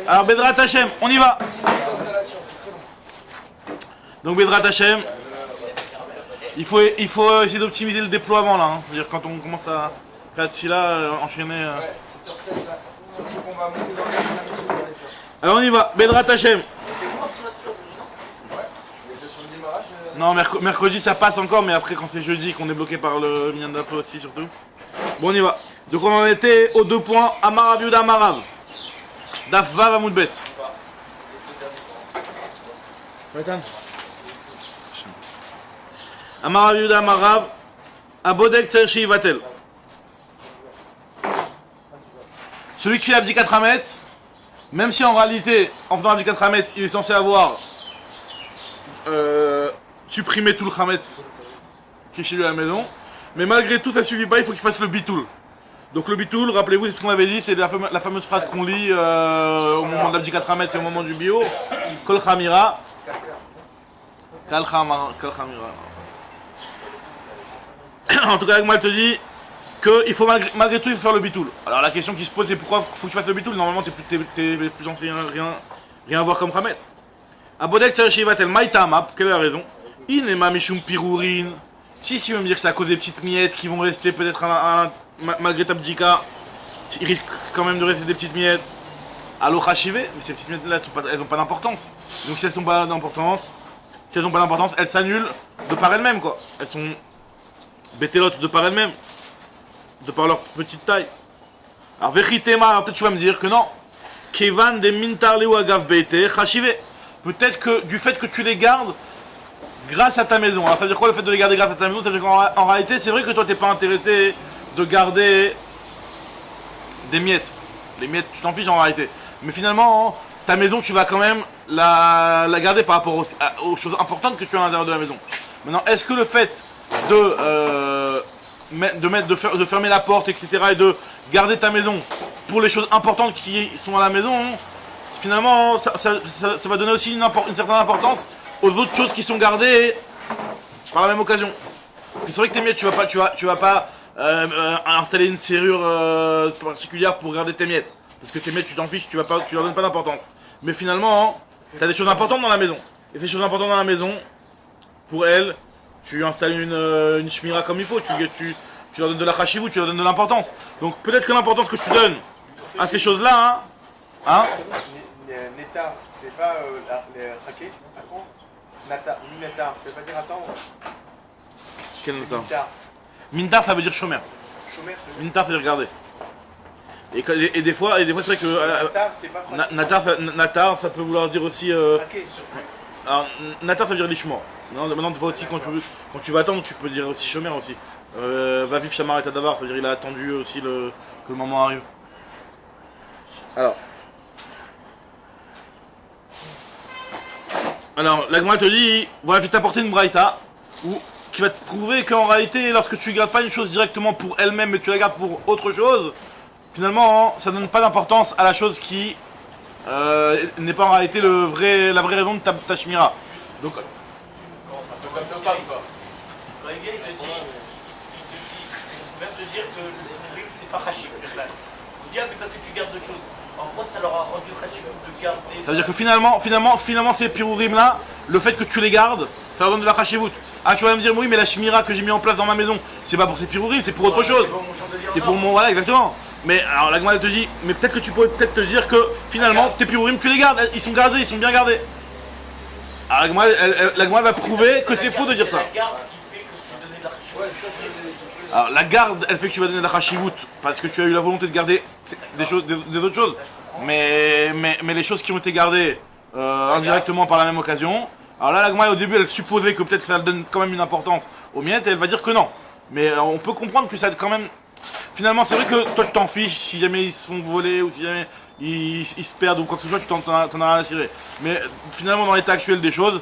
Alors, Bedrat Hashem, on y va. Donc, Bedrat Hashem, il faut essayer d'optimiser le déploiement là. Hein. C'est-à-dire quand on commence à faire là, enchaîner. Ouais, 7h16 là. Surtout qu'on va monter dans le reste. Alors, on y va. Bedrat Hashem. Non, mercredi ça passe encore, mais après quand c'est jeudi qu'on est bloqué par le Minyan d'Apo aussi surtout. Bon, on y va. Donc on en était aux 2 points. Amarav Yuda Amarav. Daf Vav Amoudbet. Amarav Yuda Amarav. Abodek Tserchi Vatel. Celui qui fait Abdikat Hametz, même si en réalité, en faisant Abdikat Hametz, il est censé avoir supprimer tout le Hametz qui est chez lui à la maison, mais malgré tout ça suffit pas, il faut qu'il fasse le bitoul. Donc le bitoul, rappelez-vous, c'est ce qu'on avait dit, c'est la fameuse phrase qu'on lit au moment de l'Abdikat Hametz et au moment du bio, Kol Chamira, Kal Chamira. En tout cas, moi je te dis qu'il faut malgré tout il faut faire le bitoul. Alors la question qui se pose c'est pourquoi faut que tu fasses le bitoul. Normalement t'es plus censé rien voir comme Hametz. Abodek Tserchi Vatel Maïtama, quelle est la raison? Il n'est pas Mishum Pirourin. Si tu veux me dire que c'est à cause des petites miettes qui vont rester peut-être malgré ta bdika, il risque quand même de rester des petites miettes. Allo Chachivé, mais ces petites miettes là elles n'ont pas d'importance. Donc si elles n'ont pas d'importance, elles s'annulent de par elles-mêmes quoi. Elles sont bétélotes de par elles-mêmes, de par leur petite taille. Alors Vechitema, alors peut-être tu vas me dire que non. Kevan de Mintarleu Agav Beite Chachivé. Peut-être que du fait que tu les gardes grâce à ta maison. Alors ça veut dire quoi le fait de les garder grâce à ta maison? Ça veut dire qu'en réalité c'est vrai que toi t'es pas intéressé de garder des miettes. Les miettes tu t'en fiches en réalité. Mais finalement ta maison tu vas quand même la garder par rapport aux choses importantes que tu as à l'intérieur de la maison. Maintenant est-ce que le fait de fermer la porte etc. et de garder ta maison pour les choses importantes qui sont à la maison, finalement, ça va donner aussi une certaine importance aux autres choses qui sont gardées par la même occasion. C'est vrai que tes miettes, tu vas pas installer une serrure particulière pour garder tes miettes. Parce que tes miettes, tu t'en fiches, tu leur donnes pas d'importance. Mais finalement, tu as des choses importantes dans la maison. Et ces choses importantes dans la maison, pour elles, tu installes une shmira comme il faut. Tu leur donnes de la chashivut, tu leur donnes de l'importance. Donc peut-être que l'importance que tu donnes à ces choses-là, hein. Neta, c'est pas les raquets, Nata, Mineta, ça veut pas dire attendre. Quel Mintar? Mintar ça veut dire chômeur. Mintar ça veut dire regarder. Et des fois c'est vrai que Natar ça peut vouloir dire aussi. Alors, Natar ça veut dire lichement. Maintenant tu vois aussi quand tu vas attendre tu peux dire aussi chômeur aussi. Va vivre Shamar et Tadavar, ça veut dire il a attendu aussi que le moment arrive. Alors, la Gemara te dit, voilà, je vais t'apporter une braïta qui va te prouver qu'en réalité, lorsque tu ne gardes pas une chose directement pour elle-même, mais tu la gardes pour autre chose, finalement, ça ne donne pas d'importance à la chose qui n'est pas en réalité la vraie raison de ta shmira. Donc, comme le pape, quoi. Quand il vient, il te dit, même te dire que le rime, c'est pas chachim, il dit, ah, mais parce que tu gardes d'autres choses. En quoi ça leur a rendu chachim de garder. Ça veut dire que finalement ces pirourim là, le fait que tu les gardes, ça leur donne de la chashivut. Ah, tu vas me dire, oui, mais la shmira que j'ai mis en place dans ma maison, c'est pas pour ces pirourim, c'est pour autre chose. C'est pour mon. Voilà, exactement. Mais alors la Gemara te dit, mais peut-être que tu pourrais peut-être te dire que finalement, tes pirourim, tu les gardes, ils sont gardés, ils sont bien gardés. Alors la Gemara va prouver que c'est faux de dire ça. Alors la garde, elle fait que tu vas donner de la chashivut parce que tu as eu la volonté de garder des autres choses. Mais les choses qui ont été gardées indirectement par la même occasion. Alors là, la Gemara au début, elle supposait que peut-être ça donne quand même une importance aux miettes et elle va dire que non. Mais on peut comprendre que ça quand même. Finalement, c'est vrai que toi tu t'en fiches si jamais ils se font voler ou si jamais ils se perdent ou quoi que ce soit, tu t'en as rien à tirer. Mais finalement, dans l'état actuel des choses,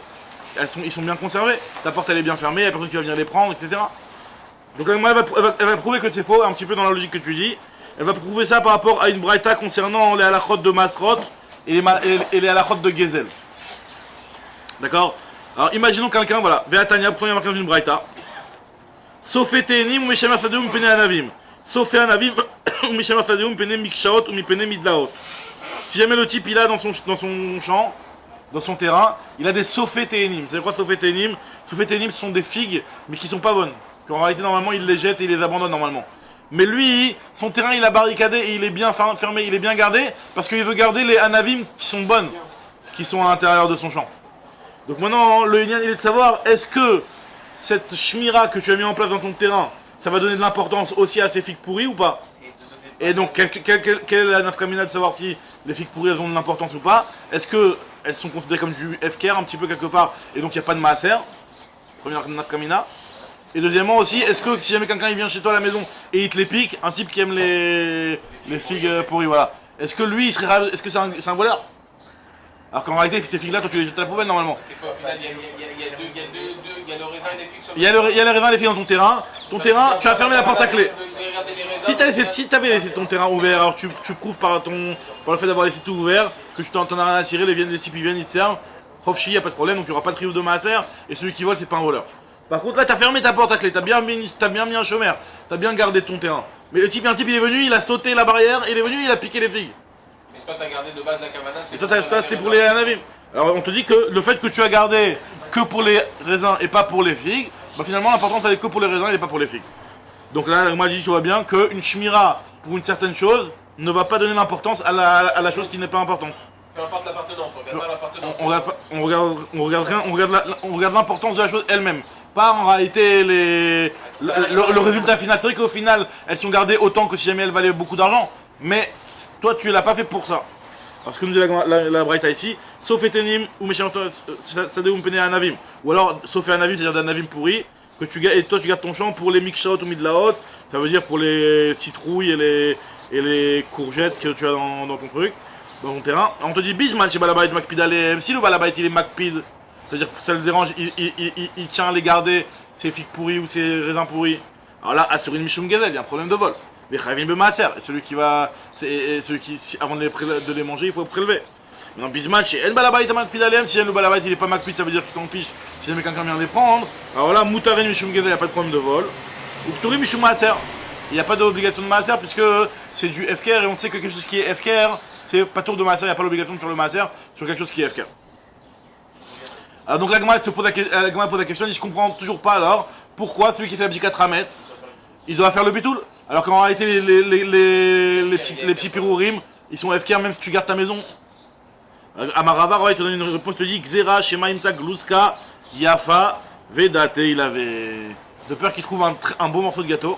ils sont bien conservés. Ta porte elle est bien fermée, il n'y a personne qui va venir les prendre, etc. Donc la Gemara elle va prouver que c'est faux, un petit peu dans la logique que tu dis. Elle va prouver ça par rapport à une braïta concernant les halachot de Masrot et les halachot de Gezel. D'accord? Alors imaginons quelqu'un, voilà, Ve'atania, premier marqueur d'une braïta. Sofete enim ou meshamer sadeum pene anavim. Sofé anavim ou meshamer sadeum pene mikshaot ou mipene midlaot. si jamais le type il a dans son champ, dans son terrain, il a des sofet ténim. C'est quoi sofet ténim? Sofet ténim, ce sont des figues, mais qui sont pas bonnes. En réalité, normalement, il les jette et il les abandonne normalement. Mais lui, son terrain, il a barricadé et il est bien fermé, il est bien gardé, parce qu'il veut garder les anavim qui sont bonnes, qui sont à l'intérieur de son champ. Donc maintenant, le lien, il est de savoir, est-ce que cette shmira que tu as mis en place dans ton terrain, ça va donner de l'importance aussi à ces figues pourries ou pas? Et donc, quelle est la nafkamina de savoir si les figues pourries, elles ont de l'importance ou pas? Est-ce qu'elles sont considérées comme du FKR un petit peu quelque part, et donc il n'y a pas de maaser? Première nafkamina. Et deuxièmement aussi, est-ce que si jamais quelqu'un il vient chez toi à la maison et il te les pique, un type qui aime les figues pourries, voilà. Est-ce que lui, est-ce que c'est un voleur? Alors qu'en réalité, ces figues-là, toi tu les jettes à la poubelle normalement. C'est quoi au final? Il y a le raisin et les figues sur le Il y a les raisins et les figues dans ton terrain. Ton terrain, tu as fermé la porte à clé. Si tu avais laissé ton terrain ouvert, alors tu prouves par le fait d'avoir laissé tout ouvert, que tu t'en as rien à tirer, les types ils viennent, ils se servent. Profchi, il n'y a pas de problème, donc tu n'auras pas de trio de maaser, et celui qui vole, c'est pas un voleur. Par contre, là, tu as fermé ta porte à clé, tu as bien mis un chômeur, tu as bien gardé ton terrain. Mais le type, il est venu, il a sauté la barrière, il est venu, il a piqué les figues. Et toi, t'as gardé de base la kavana. Et toi, c'est pour les anavim. Alors, on te dit que le fait que tu as gardé que pour les raisins et pas pour les figues, bah finalement, l'important, ça est que pour les raisins et pas pour les figues. Donc là, moi, je dis, tu vois bien qu'une shmira pour une certaine chose ne va pas donner l'importance à la chose qui n'est pas importante. Peu importe l'appartenance, on regarde pas l'appartenance. On regarde l'importance de la chose elle-même. Pas en réalité le résultat final. C'est vrai qu'au final, elles sont gardées autant que si jamais elles valaient beaucoup d'argent. Mais toi, tu l'as pas fait pour ça. Parce que nous dit la Braïta ici, sauf etenim ou méchant sadeum pene anavim. Ou alors, sauf anavim, c'est-à-dire d'un anavim pourri, et toi tu gardes ton champ pour les mikshot ou midlaot, ça veut dire pour les citrouilles et les courgettes que tu as dans ton truc, dans ton terrain. On te dit bisman chez balabait makpid alem. Si le balabait il est makpid, c'est-à-dire que ça le dérange, il tient à les garder, ces figues pourries ou ces raisins pourris. Alors là, assurer une mishum gezel, il y a un problème de vol. Mais chavim be maaser, celui qui avant de les manger, il faut prélever. Maintenant, bisman chez en balabait makpid alem, si le balabait il est pas makpid, ça veut dire qu'il s'en fiche. Si jamais quelqu'un vient les prendre, alors là, mutarin mishum gezel, il n'y a pas de problème de vol. Ou pturim mishum maaser. Il n'y a pas d'obligation de maaser puisque c'est du FKR et on sait que quelque chose qui est FKR, c'est pas tour de maaser, il n'y a pas l'obligation de faire le maaser sur quelque chose qui est FKR. Alors donc la Gemara pose la question, elle dit je comprends toujours pas alors pourquoi celui qui fait Abdikat Ramet, il doit faire le bitoul alors qu'en réalité les petits pirourim, ils sont FKR même si tu gardes ta maison. Amarava, il te donne une réponse, il te dit Xera, Shema Imsa, Gluska, Yafa, Vedate, il avait de peur qu'il trouve un beau morceau de gâteau.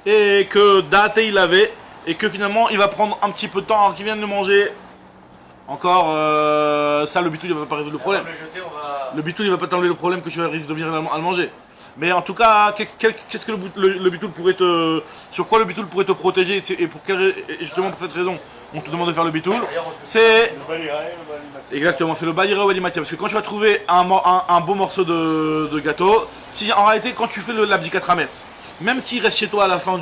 Et que Date il avait, et que finalement il va prendre un petit peu de temps alors qu'il vient de le manger. Encore, ça le bitoul il va pas résoudre le problème. Le bitoul il va pas t'enlever le problème que tu risques de venir à le manger. Mais en tout cas, qu'est-ce que le bitoul pourrait sur quoi le bitoul pourrait te protéger et justement pour cette raison, on te demande de faire le bitoul. C'est exactement, c'est le balira ou balimatia. Parce que quand tu vas trouver un beau morceau de gâteau, si en réalité quand tu fais l'abdikat ramet, même s'il reste chez toi à la fin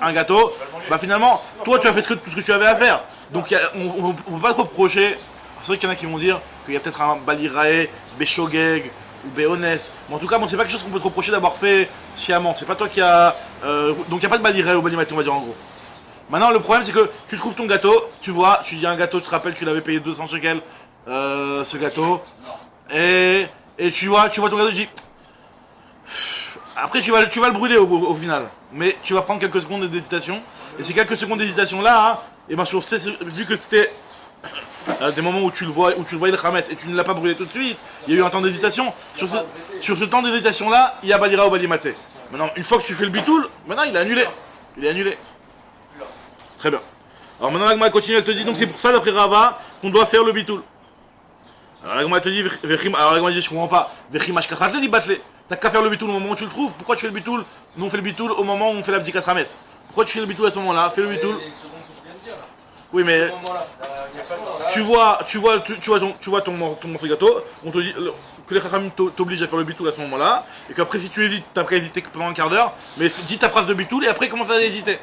un gâteau, bah finalement, toi tu as fait tout ce que tu avais à faire. Donc on ne peut pas te reprocher. C'est vrai qu'il y en a qui vont dire qu'il y a peut-être un balirae, béchogeg ou béonès. Mais en tout cas, bon, c'est pas quelque chose qu'on peut te reprocher d'avoir fait sciemment. C'est pas toi qui a. Donc il n'y a pas de balirae ou balimati, on va dire en gros. Maintenant, le problème c'est que tu trouves ton gâteau, tu vois, tu dis un gâteau, tu te rappelles, tu l'avais payé 200 shekels, ce gâteau. Et tu vois ton gâteau, tu dis. Après tu vas le brûler au final, mais tu vas prendre quelques secondes d'hésitation, et ces quelques secondes d'hésitation là, hein, et ben vu que c'était des moments où tu le voyais le Hametz et tu ne l'as pas brûlé tout de suite, il y a eu un temps d'hésitation, sur ce temps d'hésitation là, il y a Balira ou Balimaté. Maintenant, une fois que tu fais le bitoul, maintenant il est annulé. Très bien. Alors maintenant la Gemara continue, elle te dit, donc c'est pour ça d'après Rava qu'on doit faire le bitoul. Alors la Gemara te dit, je comprends pas, t'as qu'à faire le bitoul au moment où tu le trouves. Pourquoi tu fais le bitoul? Nous on fait le bitoul au moment où on fait l'abdikat ramet. Pourquoi tu fais le bitoul à ce moment-là? Fais le bitoul. Oui mais tu vois ton morceau de gâteau. On te dit que les chachamim t'obligent à faire le bitoul à ce moment-là, et qu'après si tu hésites, t'as qu'à hésiter pendant un quart d'heure. Mais dis ta phrase de bitoul et après commence à hésiter.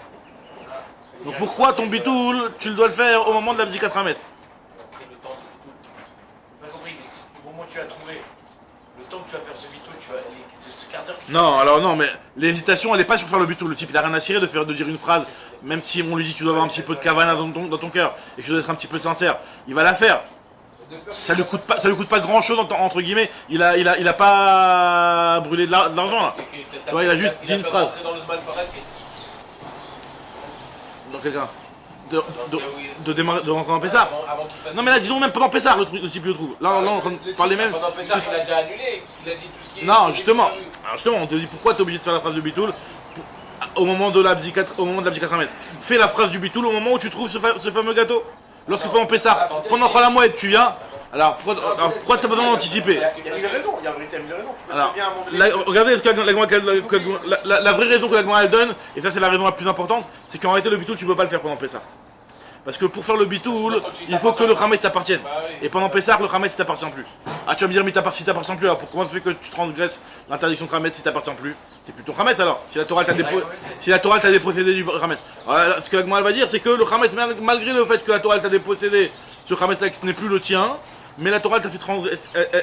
Donc pourquoi ton bitoul tu le dois le faire au moment de l'abdikat ramet? Au moment où tu as trouvé, le temps que tu vas faire ce bitoul, ce ce quart d'heure que tu Non, alors non, mais l'hésitation, elle est pas sur faire le bitoul. Le type, il a rien à cirer de dire une phrase, même si on lui dit tu dois avoir un petit peu de kavana dans ton cœur et que tu dois être un petit peu sincère, il va la faire. Ça lui coûte pas grand chose entre guillemets. Il a pas brûlé de l'argent là. Tu vois, il a juste dit une phrase. Dans le Zman Paras, Dans quelqu'un. De rentrer en Pessar. avant qu'il fasse. Non mais là disons même pendant Pessar le type le trouve. Là on est en train de parler même. Pendant Pessah, il a déjà annulé, parce qu'il a dit tout ce qui est. Non justement. Alors justement on te dit pourquoi tu es obligé de faire la phrase du bitoul au moment de l'abdicat Hametz. Fais la phrase du bitoul au moment où tu trouves ce fameux gâteau. Lorsque pendant Pessar, pendant Chol Hamoed tu viens. Alors pourquoi t'as pas besoin d'anticiper? Il y a mille raisons, il y a mille raisons. Tu peux Alors, très bien à un moment donné. regardez ce que la vraie raison que la Gemara elle donne, et ça c'est la raison la plus importante, c'est qu'en réalité le bitoul tu peux pas le faire pendant Pessah. Parce que pour faire le bitoul, il faut que le Hametz t'appartienne. Et pendant Pessah, le Hametz t'appartient plus. Ah tu vas me dire mais si t'appartient plus, alors comment ça fait que tu transgresses l'interdiction de Hametz si t'appartient plus? C'est plutôt Hametz alors, si la Torah t'a dépossédé du Hametz. Alors, ce que la Gemara va dire c'est que le Hametz, malgré le fait que la Torah t'a dépossédé ce Hametz là, que ce n'est plus le tien, mais la Torah t'a fait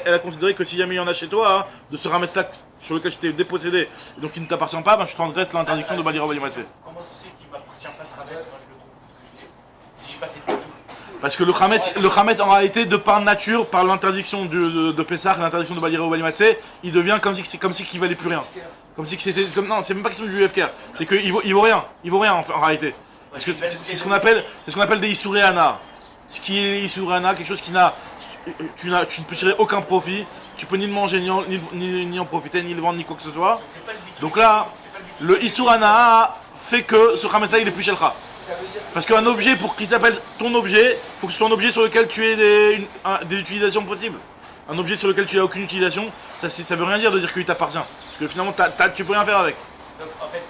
elle a considéré que si jamais il y en a chez toi, de ce Hametz là sur lequel tu t'es dépossédé, et donc il ne t'appartient pas, ben tu transgresses l'interdiction de Balira Balimatse. Comment ça se fait qu'il m'appartient pas ce Hametz quand je le trouve? Parce que si j'ai pas fait de tout. Parce que le Hametz en réalité, de par nature, par l'interdiction de Pessah, l'interdiction de Balira Balimatse, il devient comme si qu'il valait plus rien. Comme si c'était non, c'est même pas question du UFK, c'est qu'il vaut rien, en réalité. Parce que c'est ce qu'on appelle des Isuréana. Ce qui est Isuréana, quelque chose qui tu ne peux tirer aucun profit, tu peux ni le manger, ni en profiter, ni le vendre, ni quoi que ce soit. Donc là, le Isurana fait que ce Hametz là il est plus Shelcha. Parce qu'un objet, pour qu'il s'appelle ton objet, il faut que ce soit un objet sur lequel tu aies des utilisations possibles. Un objet sur lequel tu n'as aucune utilisation, ça veut rien dire de dire qu'il t'appartient. Parce que finalement, tu peux rien faire avec. Donc en fait,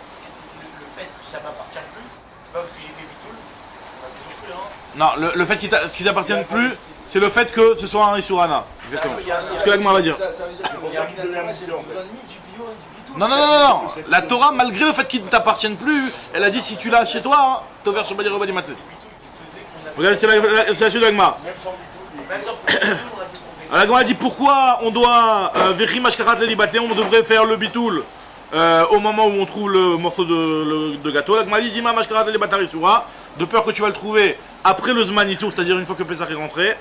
le fait que ça m'appartient plus, c'est pas parce que j'ai fait bitoul, ça m'a toujours cru, hein. Non, le fait qu'il t'appartienne plus, c'est le fait que ce soit un Isurana. Exactement. C'est ce que l'Agma va dire. Ça veut dire que ni du bio, ni du bitoul. Non. La Torah, malgré le fait qu'il ne t'appartienne plus, elle a dit si tu l'as chez toi, hein, t'ouvres sur Balira Balimatse. Regardez, c'est la suite de l'Agma. Même sans bitoul, on a tout trouvé. L'Agma a dit pourquoi on doit on devrait faire le bitoul au moment où on trouve le morceau de gâteau. L'Agma a dit Dima Mashkarat Libatari Soura, de peur que tu vas le trouver après le Zman Issour, c'est-à-dire une fois que Pessah est rentré.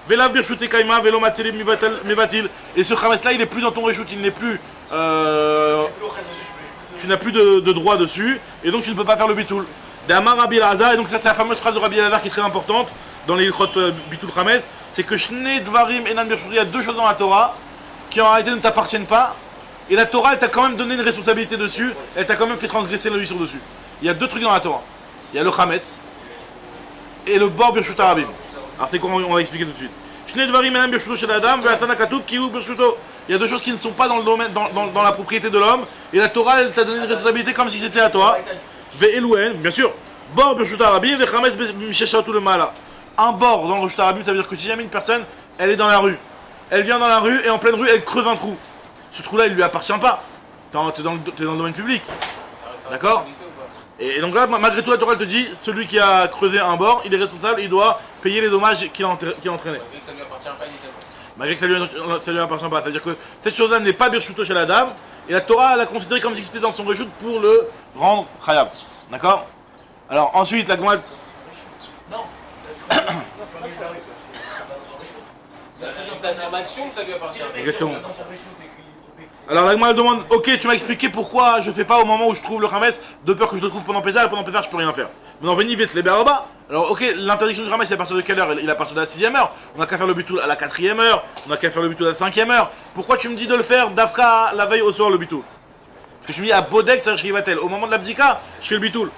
Velav Birshute Kaima, Velo Matzeli Mivatil. Et ce Hametz là, il n'est plus dans ton réchoute, il n'est plus. Tu n'as plus de droit dessus, et donc tu ne peux pas faire le bitoul. D'Amar Rabbi Elazar, et donc ça c'est la fameuse phrase de Rabbi Elazar qui est très importante dans les Ilchot bitoul Hametz, c'est que Shnei Dvarim Enan Birshute, il y a deux choses dans la Torah qui en réalité ne t'appartiennent pas, et la Torah elle t'a quand même donné une responsabilité dessus, elle t'a quand même fait transgresser le sur dessus. Il y a deux trucs dans la Torah. Il y a le Hametz et le bord Birshut Arabim. Alors c'est quoi, on va expliquer tout de suite. Shnei Dvarim Enan Birshuto Shel Adam, Ve'asana Katuv Kihu Birshuto. Il y a deux choses qui ne sont pas dans le domaine, dans la propriété de l'homme, et la Torah elle t'a donné une responsabilité comme si c'était à toi. Ve'elouen, bien sûr. Bord Birshut Arabim, Ve'chametz Misheshatou le Mala. Un bord dans le Birshut Arabim, ça veut dire que si jamais une personne, elle est dans la rue, elle vient dans la rue et en pleine rue, elle creuse un trou. Ce trou-là, il lui appartient pas. T'es dans le domaine public. D'accord? Et donc là, malgré tout, la Torah elle te dit, celui qui a creusé un bord, il est responsable, il doit payer les dommages qu'il a entraînés. Malgré que ça ne lui appartient pas initialement. Malgré que ça lui appartient pas. C'est-à-dire que cette chose-là n'est pas Birshuto chez la dame, et la Torah l'a considéré comme si c'était dans son réchoute pour le rendre khayab. D'accord? Alors ensuite, la Gemara. Non. C'est son action que ça lui appartient. Exactement. Alors la Gemara demande, ok, tu m'as expliqué pourquoi je fais pas au moment où je trouve le Hametz, de peur que je le trouve pendant Pessah, et pendant Pessah je peux rien faire. Maintenant veni vite les Béarba. Alors ok, l'interdiction du Hametz c'est à partir de quelle heure? Il est à partir de la 6e heure. On n'a qu'à faire le bitoul à la 4e heure, on n'a qu'à faire le bitoul à la 5e heure. Pourquoi tu me dis de le faire d'Afka la veille au soir le bitoul? Parce que je me dis à Bodek, ça Shrivatel, au moment de l'abdika, je fais le bitoul.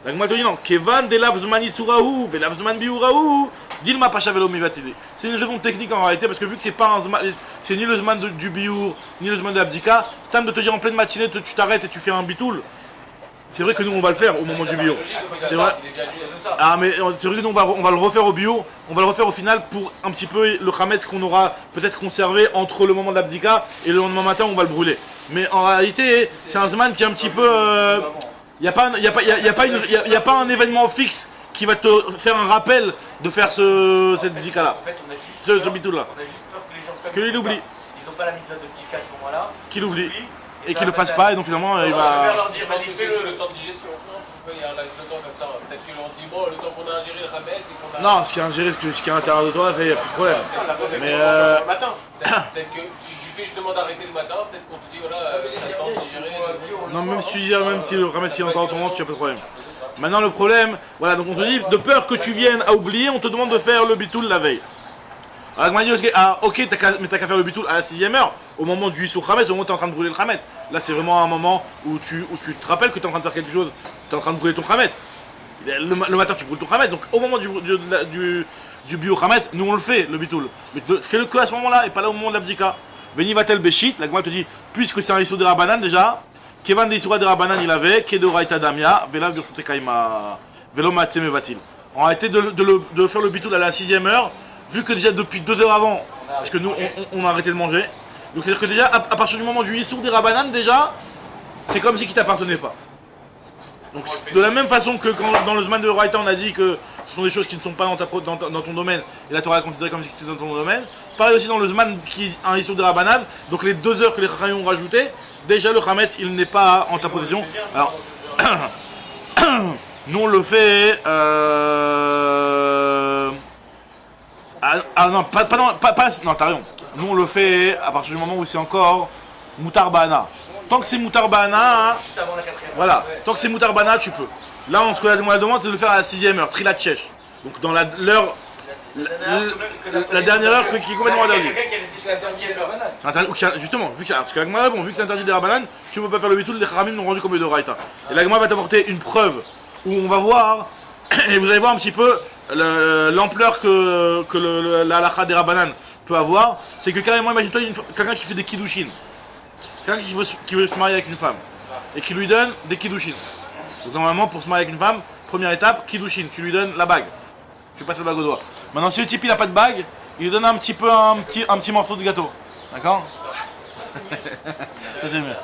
La Gemara te dit non, Kevan de lavzman isurahu, ve lavzman biurahu, dilma pacha velo mivatili. C'est une raison technique en réalité, parce que vu que c'est pas un zman, c'est ni le zman du biour, ni le zman de l'abdika, c'est temps de te dire en pleine matinée, tu t'arrêtes et tu fais un bitoul. C'est vrai que nous on va le faire au moment du bio. C'est vrai. Ah mais c'est vrai que nous on va le refaire au bio, on va le refaire au final pour un petit peu le Hametz qu'on aura peut-être conservé entre le moment de l'abdika et le lendemain matin on va le brûler. Mais en réalité, c'est un zman qui est un petit peu... Il n'y a pas un événement fixe qui va te faire un rappel de faire cette bdika-là. En fait, on a juste Ce bitoul-là. On a juste peur que les gens Qu'il oublie. Ils n'ont pas la mitzvah de bdika à ce moment-là. Qu'il oublie. et qu'il le fasse pas, et donc finalement il Je vais va. leur dire, Je pense vas-y, que c'est fais-le. le temps de digestion. Il y a un laps de temps comme ça. Peut-être que l'on dit, bon, le temps qu'on a ingéré le Hametz et qu'on a. Non, ce qui est ingéré, ce qui est à l'intérieur de toi, il n'y a plus de problème. Mais Le matin. Peut-être que tu fais justement d'arrêter le matin, peut-être qu'on te dit, voilà, t'as le temps de digérer. non, même si tu dis, même si le Hametz est encore dans ton ventre, tu n'as pas de problème. Maintenant le problème, voilà, donc on te dit, de peur que tu viennes à oublier, on te demande de faire le bitoul la veille. Alors on m'a dit, ok, mais t'as qu'à faire le bitoul à la 6e heure, au moment du Yissour Hametz, au moment où tu es en train de brûler le Hametz. Là c'est vraiment un moment où tu te rappelles que tu es en train de faire quelque chose, tu es en train de brûler ton Hametz. Le matin tu brûles ton Hametz, donc au moment du bio Hametz, nous on le fait, le bitoul. Mais fais-le que à ce moment-là, et pas là au moment de l'abdika. Veni vatel Béchit, la Gemara te dit, puisque c'est un Yissour de Rabbanan déjà, Kevan de Yissour de Rabbanan il avait, Kedoraita Damia, Velav Birshute Kaima, Velo Matseme Vatil. On a arrêté de faire le bitoul à la 6e heure, vu que déjà depuis 2 heures avant, parce que nous on a arrêté de manger, donc c'est-à-dire que déjà à partir du moment du Yissour des Rabbanan, déjà, c'est comme si qui t'appartenait pas. Donc de la même façon que quand dans le Zman de Raïta on a dit que ce sont des choses qui ne sont pas dans ton domaine, et la Torah a considéré comme si c'était dans ton domaine, pareil aussi dans le Zman qui est un Yissour des Rabbanan, donc les 2 heures que les Chachamim ont rajouté, déjà le Hametz il n'est pas en ta possession. Alors, nous on le fait... non, non, t'as raison. Nous on le fait à partir du moment où c'est encore Moutar Bana. Tant que c'est Moutar Bana, Juste avant la 4e. voilà, tant que c'est Moutar Bana, tu peux. Là, ce qu'on la demande, c'est de le faire à la 6e heure, Trilat Tchèche. Donc dans l'heure, la dernière heure qui est complètement interdite. Quelqu'un qui a résisté à la 5e heure. Justement, parce que l'Agma, bon, vu que c'est interdit des Rabbanan, tu ne peux pas faire le bitoul, les Kharamim l'ont rendu comme de Raïta. Et l'Agma va t'apporter une preuve où on va voir, et vous allez voir un petit peu l'ampleur que la halakha des Rabbanan peut avoir. C'est que carrément, imagine-toi quelqu'un qui fait des kiddushin. Quelqu'un qui veut se marier avec une femme et qui lui donne des kiddushin. Donc normalement pour se marier avec une femme, première étape, kiddushin, tu lui donnes la bague. Tu passes la bague au doigt. Maintenant si le type il a pas de bague, il lui donne un petit morceau de gâteau. D'accord? Ça c'est mieux.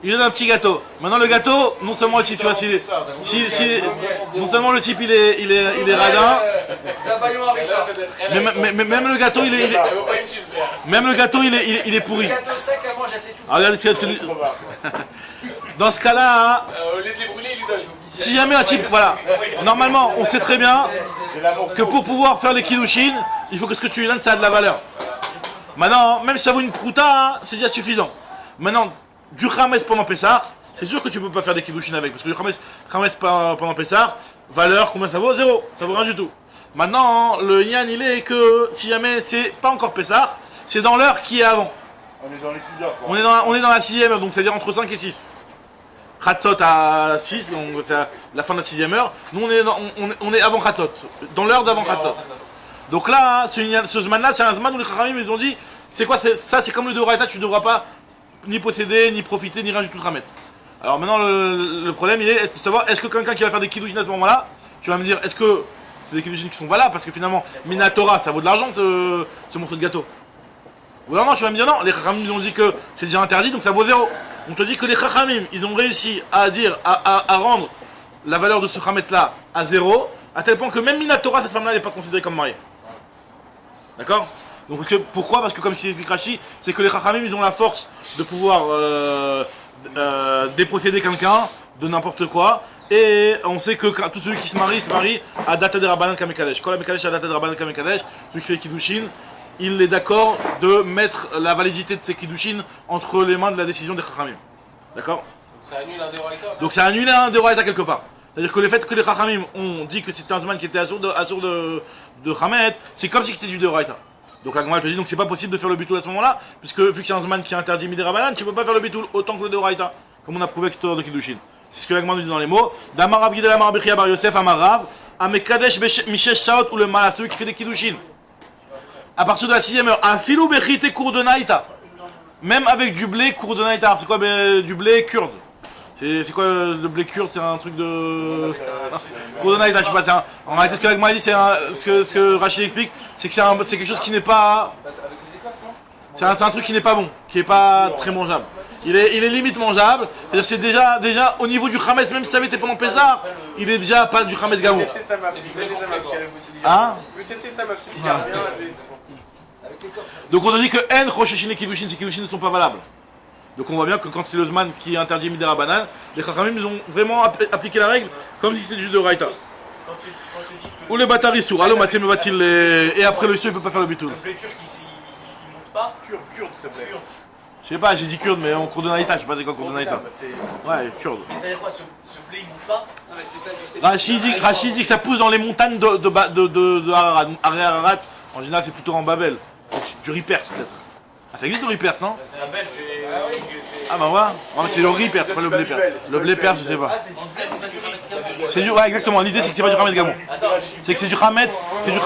Il donne un petit gâteau. Maintenant le gâteau, non seulement le type, tu vois, non seulement le type il est radin, mais même le gâteau il est pourri. Le gâteau sec à manger, c'est tout. Alors, regarde ce que dans ce cas-là, Au lieu de les brûler, il lui donne. si jamais un type, voilà, normalement on sait très bien que pour pouvoir faire les kiddushin, il faut que ce que tu lui donnes ça a de la valeur. Maintenant, même si ça vaut une prouta, c'est déjà suffisant. Maintenant, du Hametz pendant Pessah, c'est sûr que tu peux pas faire des kiddushin avec, parce que du Hametz pendant Pessah, valeur, combien ça vaut? 0, ça vaut rien du tout. Maintenant, le Yann il est que si jamais c'est pas encore Pessah, c'est dans l'heure qui est avant. On est dans les 6 heures. Quoi. On est dans la 6e heure, donc c'est-à-dire entre 5 et 6. Khatsot à 6, donc c'est la fin de la 6e heure. Nous on est avant Khatsot, dans l'heure d'avant Khatsot. Donc là, ce Zman-là, c'est un Zman où les Chachamim ils ont dit, c'est quoi ça? C'est comme le Deoraita, tu ne devras pas ni posséder, ni profiter, ni rien du tout de Hametz. Alors maintenant, le problème il est de savoir, est-ce que quelqu'un qui va faire des kiddushin à ce moment-là, tu vas me dire, est-ce que c'est des kiddushin qui sont valables? Parce que finalement, Minatora, ça vaut de l'argent ce morceau de gâteau. Ou non, tu vas me dire non, les Chachamim ils ont dit que c'est déjà interdit, donc ça vaut 0. On te dit que les Chachamim, ils ont réussi à dire, à rendre la valeur de ce Hametz-là à 0, à tel point que même Minatora, cette femme-là, elle n'est pas considérée comme mariée. D'accord? Donc pourquoi? Parce que comme je explique Rashi, c'est que les Chachamim, ils ont la force de pouvoir déposséder quelqu'un de n'importe quoi. Et on sait que tout celui qui se marie à Data de Rabbanan Kamekadesh. Quand la Mekadesh à Data de Rabbanan Kamekadesh, celui qui fait Kiddushin, il est d'accord de mettre la validité de ses Kiddushin entre les mains de la décision des Chachamim. D'accord? Ça annule un Deoraita. Donc ça annule un Deoraita quelque part. C'est-à-dire que le fait que les Chachamim ont dit que c'était un Zman qui était assour de Hametz, c'est comme si c'était du Deoraita. Donc la Gemara te dit donc c'est pas possible de faire le bitoul à ce moment-là, puisque vu que c'est un Zman qui est interdit Midei Rabbanan, tu peux pas faire le bitoul autant que le Deoraita, comme on a prouvé avec cette histoire de Kiddushin. C'est ce que la Gemara nous dit dans les mots. D'Amarav Gidel Amar Bechia Bar Yosef Amarav, Amekadesh Mishesh Shaot ou le Mala, celui qui fait des Kiddushin. À partir de la 6e heure, un filou bechite cours de naïta. Même avec du blé cours de naïta. C'est quoi du blé kurde? C'est quoi le blé kurde? C'est un truc de... cours de naïta, je sais pas. En réalité, ce que Agma dit, c'est ce que Rachid explique, c'est que c'est quelque chose qui n'est pas... C'est un truc qui n'est pas bon, qui n'est pas très mangeable. Il est limite mangeable. C'est-à-dire c'est déjà au niveau du Hametz, même si ça avait été pendant Pessah, il est déjà pas du Hametz Gamour. Hein? Donc on a dit que N, Rosheshin et Kiddushin, ces Kiddushin ne sont pas valables. Donc on voit bien que quand c'est le Zman qui est interdit Midera Banane, les Chachamim ils ont vraiment appliqué la règle comme si c'était juste de Raïta. Quand tu dis que Ou les bâtards Issour, allô Mathieu me va-t-il et après le Issour il peut pas faire le bitul. le blé turc il monte pas, Kurde, s'il te plaît. kurde. Je sais pas, j'ai dit kurde mais en cours de Naïta, je sais pas c'est quoi cours de Naïta. C'est Ouais, kurde. Mais ça veut dire quoi, ce blé il monte pas? Rachid dit que ça pousse dans les montagnes de Ararat. Ararat, en général c'est plutôt en Babel. C'est du riz perse peut-être. Ah, ça existe le riz perse, non? La belle, c'est. Ah bah voilà, c'est le riz perse, pas le blé perse. Le blé perse, je sais pas. Ah, c'est du blé, c'est pas du riz. C'est du, ouais, exactement, l'idée c'est que c'est pas du Hametz Gamon. Attends, C'est que c'est du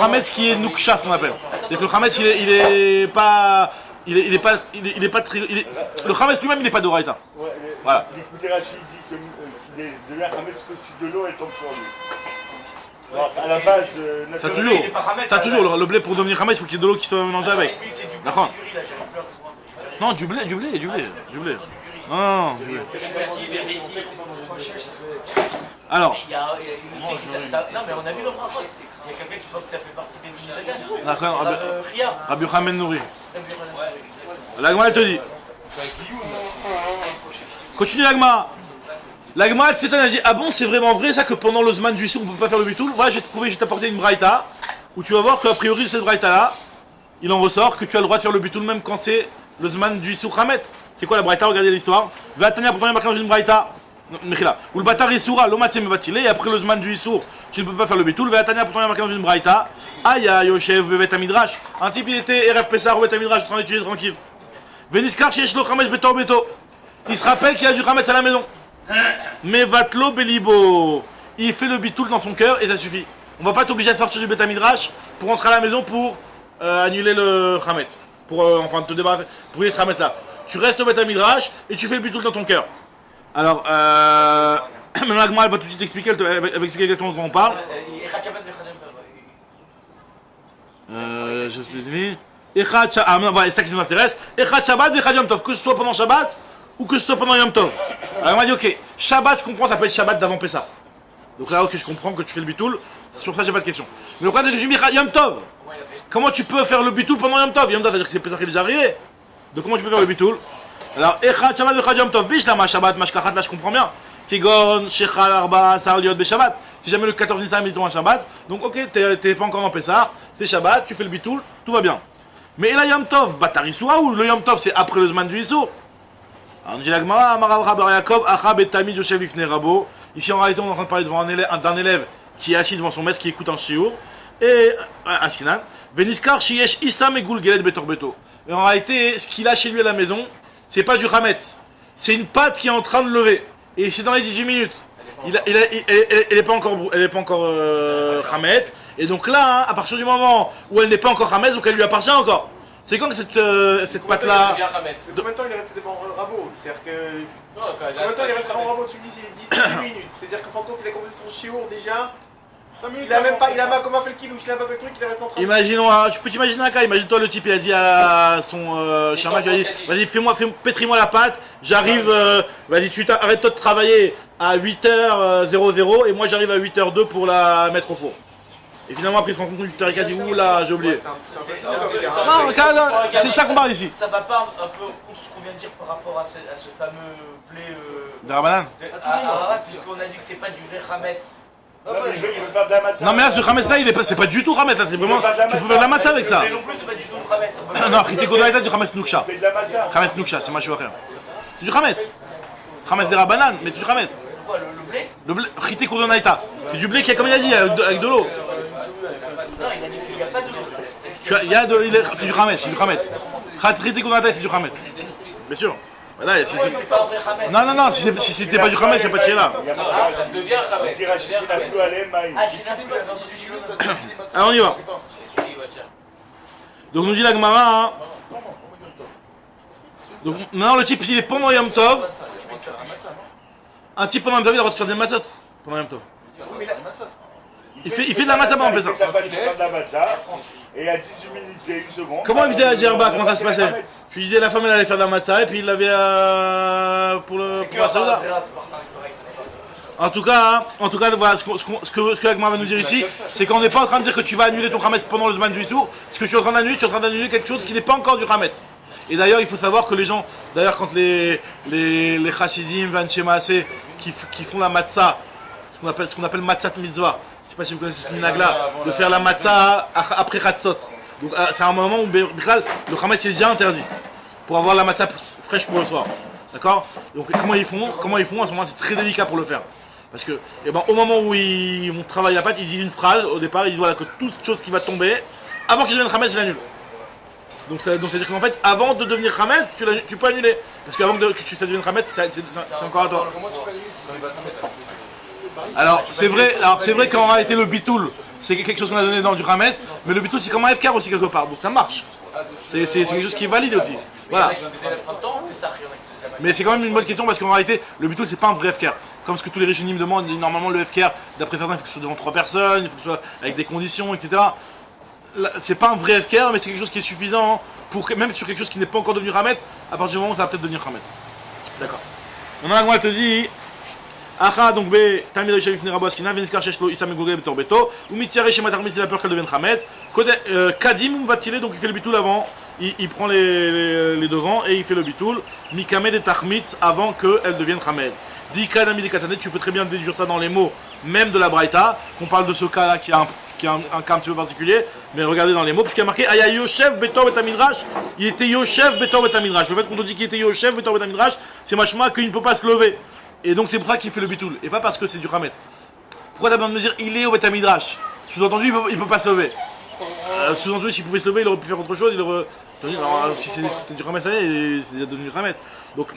Hametz qui est Nuksha, ce qu'on appelle. C'est que le Hametz il est pas. Il est pas très. Le Hametz lui-même il est pas d'Oraïta. Ouais, Voilà. l'écouté Rachid dit que les Hametz que si de l'eau elle tombe sur lui. Alors, à la base, Ça blé, toujours. il est pas Hametz, Ça à la toujours. Le blé pour devenir Hametz, il faut qu'il y ait de l'eau qui soit mélangée avec. Lui, c'est du blé, D'accord. c'est du riz là, j'arrive plus à comprendre. Non, du blé. Non, du blé. Alors, Il y a une tu sais que ça. Non, mais on a vu le brachot. Il y a quelqu'un qui pense que ça fait partie des Mishinagan. d'accord, Ria. Rabbi Yochanan Nouri. L'Agma elle te dit. Continue l'Agma. L'Agma elle a dit, ah bon c'est vraiment vrai ça que pendant le Zman du Issour on peut pas faire le bitul? Voilà, je vais t'apporter une braïta où tu vas voir qu'a priori de cette braïta là, il en ressort que tu as le droit de faire le bitul même quand c'est le Zman du Issour Hametz. C'est quoi la braïta? Regardez l'histoire. Va tenir pour marquer dans une braïta. Mechila. Ou le batar Issoura, l'omatzé me va-t-il et après le Zman du Issour, tu ne peux pas faire le bitul. Va tenir pour marquer dans une braïta. Aïe aïe Yoshev bevet Midrash. Un type il était RF Pessar ou Bet Midrash en train d'étudier tranquille. Veniskar chez Shlo Hametz beto beto. Il se rappelle qu'il y a du Hametz à la maison. Mais Vatlo Belibo, il fait le bitul dans son cœur et ça suffit. On va pas t'obliger de sortir du Beth Midrash pour rentrer à la maison pour annuler le Hametz. Pour enfin te débarrasser, pour y ce Hametz là. Tu restes au Beth Midrash et tu fais le bitul dans ton cœur. Alors, maintenant Agma elle va tout de suite expliquer, elle va expliquer exactement de quoi on parle. Je te dis. Echad Shabbat, ah, voilà, c'est ça qui nous intéresse. Echad Shabbat, Echad Yom Tov, que ce soit pendant Shabbat ou que ce soit pendant Yom Tov. Alors on m'a dit ok, Shabbat je comprends, ça peut être Shabbat d'avant Pessah. Donc là ok je comprends que tu fais le bitul, sur ça j'ai pas de question. Mais le problème c'est que je dis Yom Tov. Comment tu peux faire le bitul pendant Yom Tov? Yom Tov c'est-à-dire que c'est Pessah qui est déjà arrivé. Donc comment tu peux faire le bitul? Alors Echad Shabbat, Echad Yom Tov, Bishlama Shabbat, Mashkachat, là je comprends bien. Kigon, Shechal, Arba, Sar, Liot, Shabbat. Si jamais le 14 Nissan est un Shabbat, donc ok, t'es pas encore en Pessah, c'est Shabbat, tu fais le bitul, tout va bien. Mais là Yom Tov, Batar Issoura ou le Yom Tov c'est après le Zman du Issour? Alors on dit la Gemara, Amarav Rabbar Yaakov, Achab et Tamid Yoshev Ifne Rabo. Ici en réalité on est en train de parler devant d'un élève qui est assis devant son maître, qui écoute un shiur. Et Askinan, Veniskar Shiesh Issam et Gulgelet Betor Beto. Et en réalité, ce qu'il a chez lui à la maison, c'est pas du Hametz. C'est une pâte qui est en train de lever. Et c'est dans les 18 minutes. Elle n'est pas encore Hametz. Et donc là, à partir du moment où elle n'est pas encore Hametz, donc elle lui appartient encore. C'est quand que cette pâte-là. Combien de temps il est resté devant le rabot? C'est-à-dire que. Non, quand Combien de temps il est resté devant le rabot? Tu me dis, c'est 10 minutes. C'est-à-dire que Fanto, il a commencé son chiour déjà. Il a même pas, il a pas comment fait le kidouche, il a pas fait le truc, il est resté en train de. Imaginons, tu peux t'imaginer un cas, imagine-toi le type, il a dit à son charmant, il a dit, vas-y, pétris-moi la pâte, j'arrive, vas-y, arrête-toi de travailler à 8h00 et moi j'arrive à 8h02 pour la mettre au four. Et finalement après il se rend compte du tarif, il dit, oula, j'ai oublié. Non, c'est de ça qu'on parle ici. Ça va pas un peu contre ce qu'on vient de dire par rapport à ce fameux blé. De Rabanan. C'est ce qu'on a dit que c'est pas du vrai Hametz. Non mais là ce Hametz là, c'est pas du tout Hametz, c'est vraiment, tu peux faire de la matzah avec ça. Mais non plus c'est pas du tout Hametz. Non, Rité Kodoraïta du Hametz Nuksha. Hametz Nuksha, c'est machin rien. C'est du Hametz. Hametz des Rabanan, mais c'est du Hametz. Quoi, le blé? Le blé, Rité Kodoraïta. C'est du blé qui est comme il a dit, avec de l'eau. Non, il a dit qu'il n'y a pas de l'eau. C'est du Hametz, c'est du Hametz. Rité Kodoraïta, c'est du Hametz. Bien sûr. Voilà, C'est pas un vrai Hametz. non, si c'était pas du Hametz, il n'y a pas de chéla. ça devient Hametz. Ah, j'ai n'importe quoi, c'est dans 18 minutes. Alors on y va. Donc nous dit la Gemara. Hein. Donc maintenant le type, s'il est pendant Yom Tov, un type pendant Yom Tov, il a le droit de faire des matzot pendant Yom Tov. Il fait de la matzah pendant Pessah. Et à 18 minutes et 1 seconde. Comment il faisait à Djerba? Comment ça se passait? Je lui disais la femme elle allait faire de la matzah et puis il l'avait pour la Saouda. En tout cas, voilà, ce que Agma va nous dire ici, c'est qu'on n'est pas en train de dire que tu vas annuler ton Hametz pendant le Zman du Issour. Ce que tu es en train d'annuler, tu es en train d'annuler quelque chose qui n'est pas encore du Hametz. Et d'ailleurs, il faut savoir que les gens D'ailleurs, quand les chassidim, Vanche Maaseh, qui font la matzah, ce qu'on appelle matzat mitzvah, je sais pas si vous connaissez ce minag-là, de faire la matzah après chatzot. Donc c'est un moment où le chametz est déjà interdit, pour avoir la matzah fraîche pour le soir. D'accord? Donc comment ils font? À ce moment-là, c'est très délicat pour le faire. Parce que au moment où ils vont travailler la pâte, ils disent une phrase au départ, ils disent voilà, que toute chose qui va tomber, avant qu'ils deviennent chametz, ils l'annulent. Donc c'est-à-dire qu'en fait, avant de devenir chametz, tu peux annuler. Parce qu'avant que ça devienne chametz, c'est encore à toi. Comment tu peux annuler si il va tomber? Alors c'est vrai qu'en réalité le bitoul, c'est quelque chose qu'on a donné dans du chametz, mais le bitoul c'est comme un FKR aussi quelque part, donc ça marche. C'est quelque chose qui est valide aussi. Voilà. Mais c'est quand même une bonne question parce qu'en réalité, le bitoul c'est pas un vrai FKR. Comme ce que tous les rishonim me demandent, normalement le FKR, d'après certains, il faut que ce soit devant 3 personnes, il faut que ce soit avec des conditions, etc. C'est pas un vrai FKR, mais c'est quelque chose qui est suffisant pour même sur quelque chose qui n'est pas encore devenu chametz, à partir du moment où ça va peut-être devenir chametz. D'accord. Maintenant la Gemara te dit Acha donc be Talmid Rishav Ifnei Rabo Askina Veniskar Sheshlo Issa Megogel Betor Beto ou Mitziare Shema Tarmis, il a peur qu'elle devienne chametz. Kadim va tirer, donc il fait le bitoul avant, il prend les devants et il fait le bitoul. Mikamed et Tachmitz avant qu'elle devienne chametz. Dika Dami de Katanet, tu peux très bien déduire ça dans les mots même de la Braïta, qu'on parle de ce cas-là qui a un cas un petit peu particulier, mais regardez dans les mots, puisqu'il y a marqué Aya Yoshev Betor Betamidrash, il était Yoshev Betor Betamidrash. Le fait qu'on te dit qu'il était Yoshev Betor Betamidrash, c'est machma qu'il ne peut pas se lever. Et donc c'est pour ça qu'il fait le bitoul, et pas parce que c'est du chametz. Pourquoi t'as besoin de me dire il est au Betamidrash? Sous-entendu, il peut pas se lever. Sous-entendu, s'il pouvait se lever, il aurait pu faire autre chose, alors, si c'était du chametz, c'est déjà devenu du chametz. Donc,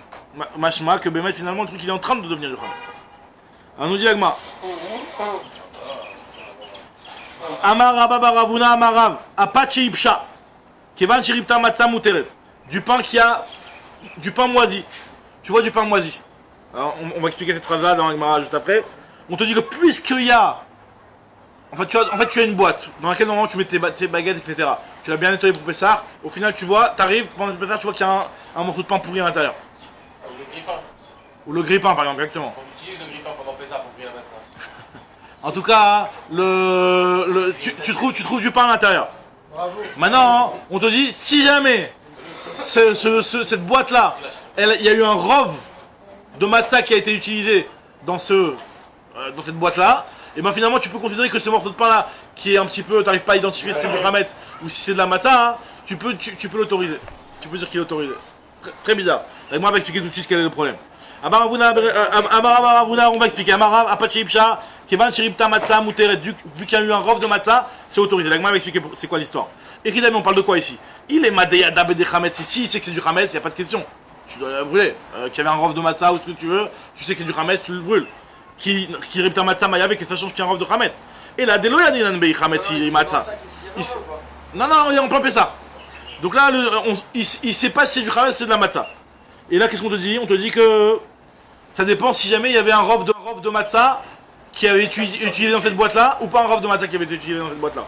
machma que Bémet, finalement, le truc il est en train de devenir du chametz. Alors nous dit Agma. Amar Rabba Baravuna Amarav Apache Ipsha Kevan Shiripta Matza Muteret. Du pain moisi. Tu vois du pain moisi. Alors, on va expliquer cette phrase là dans Agmara juste après. On te dit que puisqu'il y a. En fait, tu as une boîte dans laquelle normalement tu mets tes baguettes, etc. Tu l'as bien nettoyé pour Pessah. Au final, tu vois, t'arrives pendant Pessah, tu vois qu'il y a un morceau de pain pourri à l'intérieur. Ou le grille-pain. Ou le grille-pain par exemple, exactement. On utilise le grille-pain pendant Pessah pour griller la matzah. En tout cas, tu trouves du pain à l'intérieur. Maintenant, on te dit, si jamais cette boîte-là, il y a eu un rov de matzah qui a été utilisé dans cette boîte-là, et bien finalement tu peux considérer que ce morceau de pain-là, qui est un petit peu, t'arrives pas à identifier si c'est du chametz ou si c'est de la matzah, hein, tu peux l'autoriser. Tu peux dire qu'il est autorisé. Très bizarre. Avec moi, on va expliquer tout de suite quel est le problème. Amaravuna, on va expliquer. Amarav, Apache Ipsha, Kevan Shiripta Matzah Muteret. Vu qu'il y a eu un rov de matzah, c'est autorisé. Avec moi, on va expliquer c'est quoi l'histoire. Et Kidami, on parle de quoi ici? Il est Madeyada Bede Chametz. Si il sait que c'est du chametz, il n'y a pas de question. Tu dois la brûler. Qu'il y avait un rov de matzah ou ce que tu veux, tu sais que c'est du chametz, tu le brûles. Qui Ripta Matzah Mayave, que ça change qu'il y a un rov de chametz. Et là, Deloyadinan Bei Chametz, matzah. Non, il est en plein Pessah. Donc là, il sait pas si c'est du chametz, c'est de la matzah. Et là, qu'est-ce qu'on te dit? On te dit que ça dépend si jamais il y avait un rov de matzah qui avait été utilisé dans cette boîte-là, ou pas un rov de matzah qui avait été utilisé dans cette boîte-là.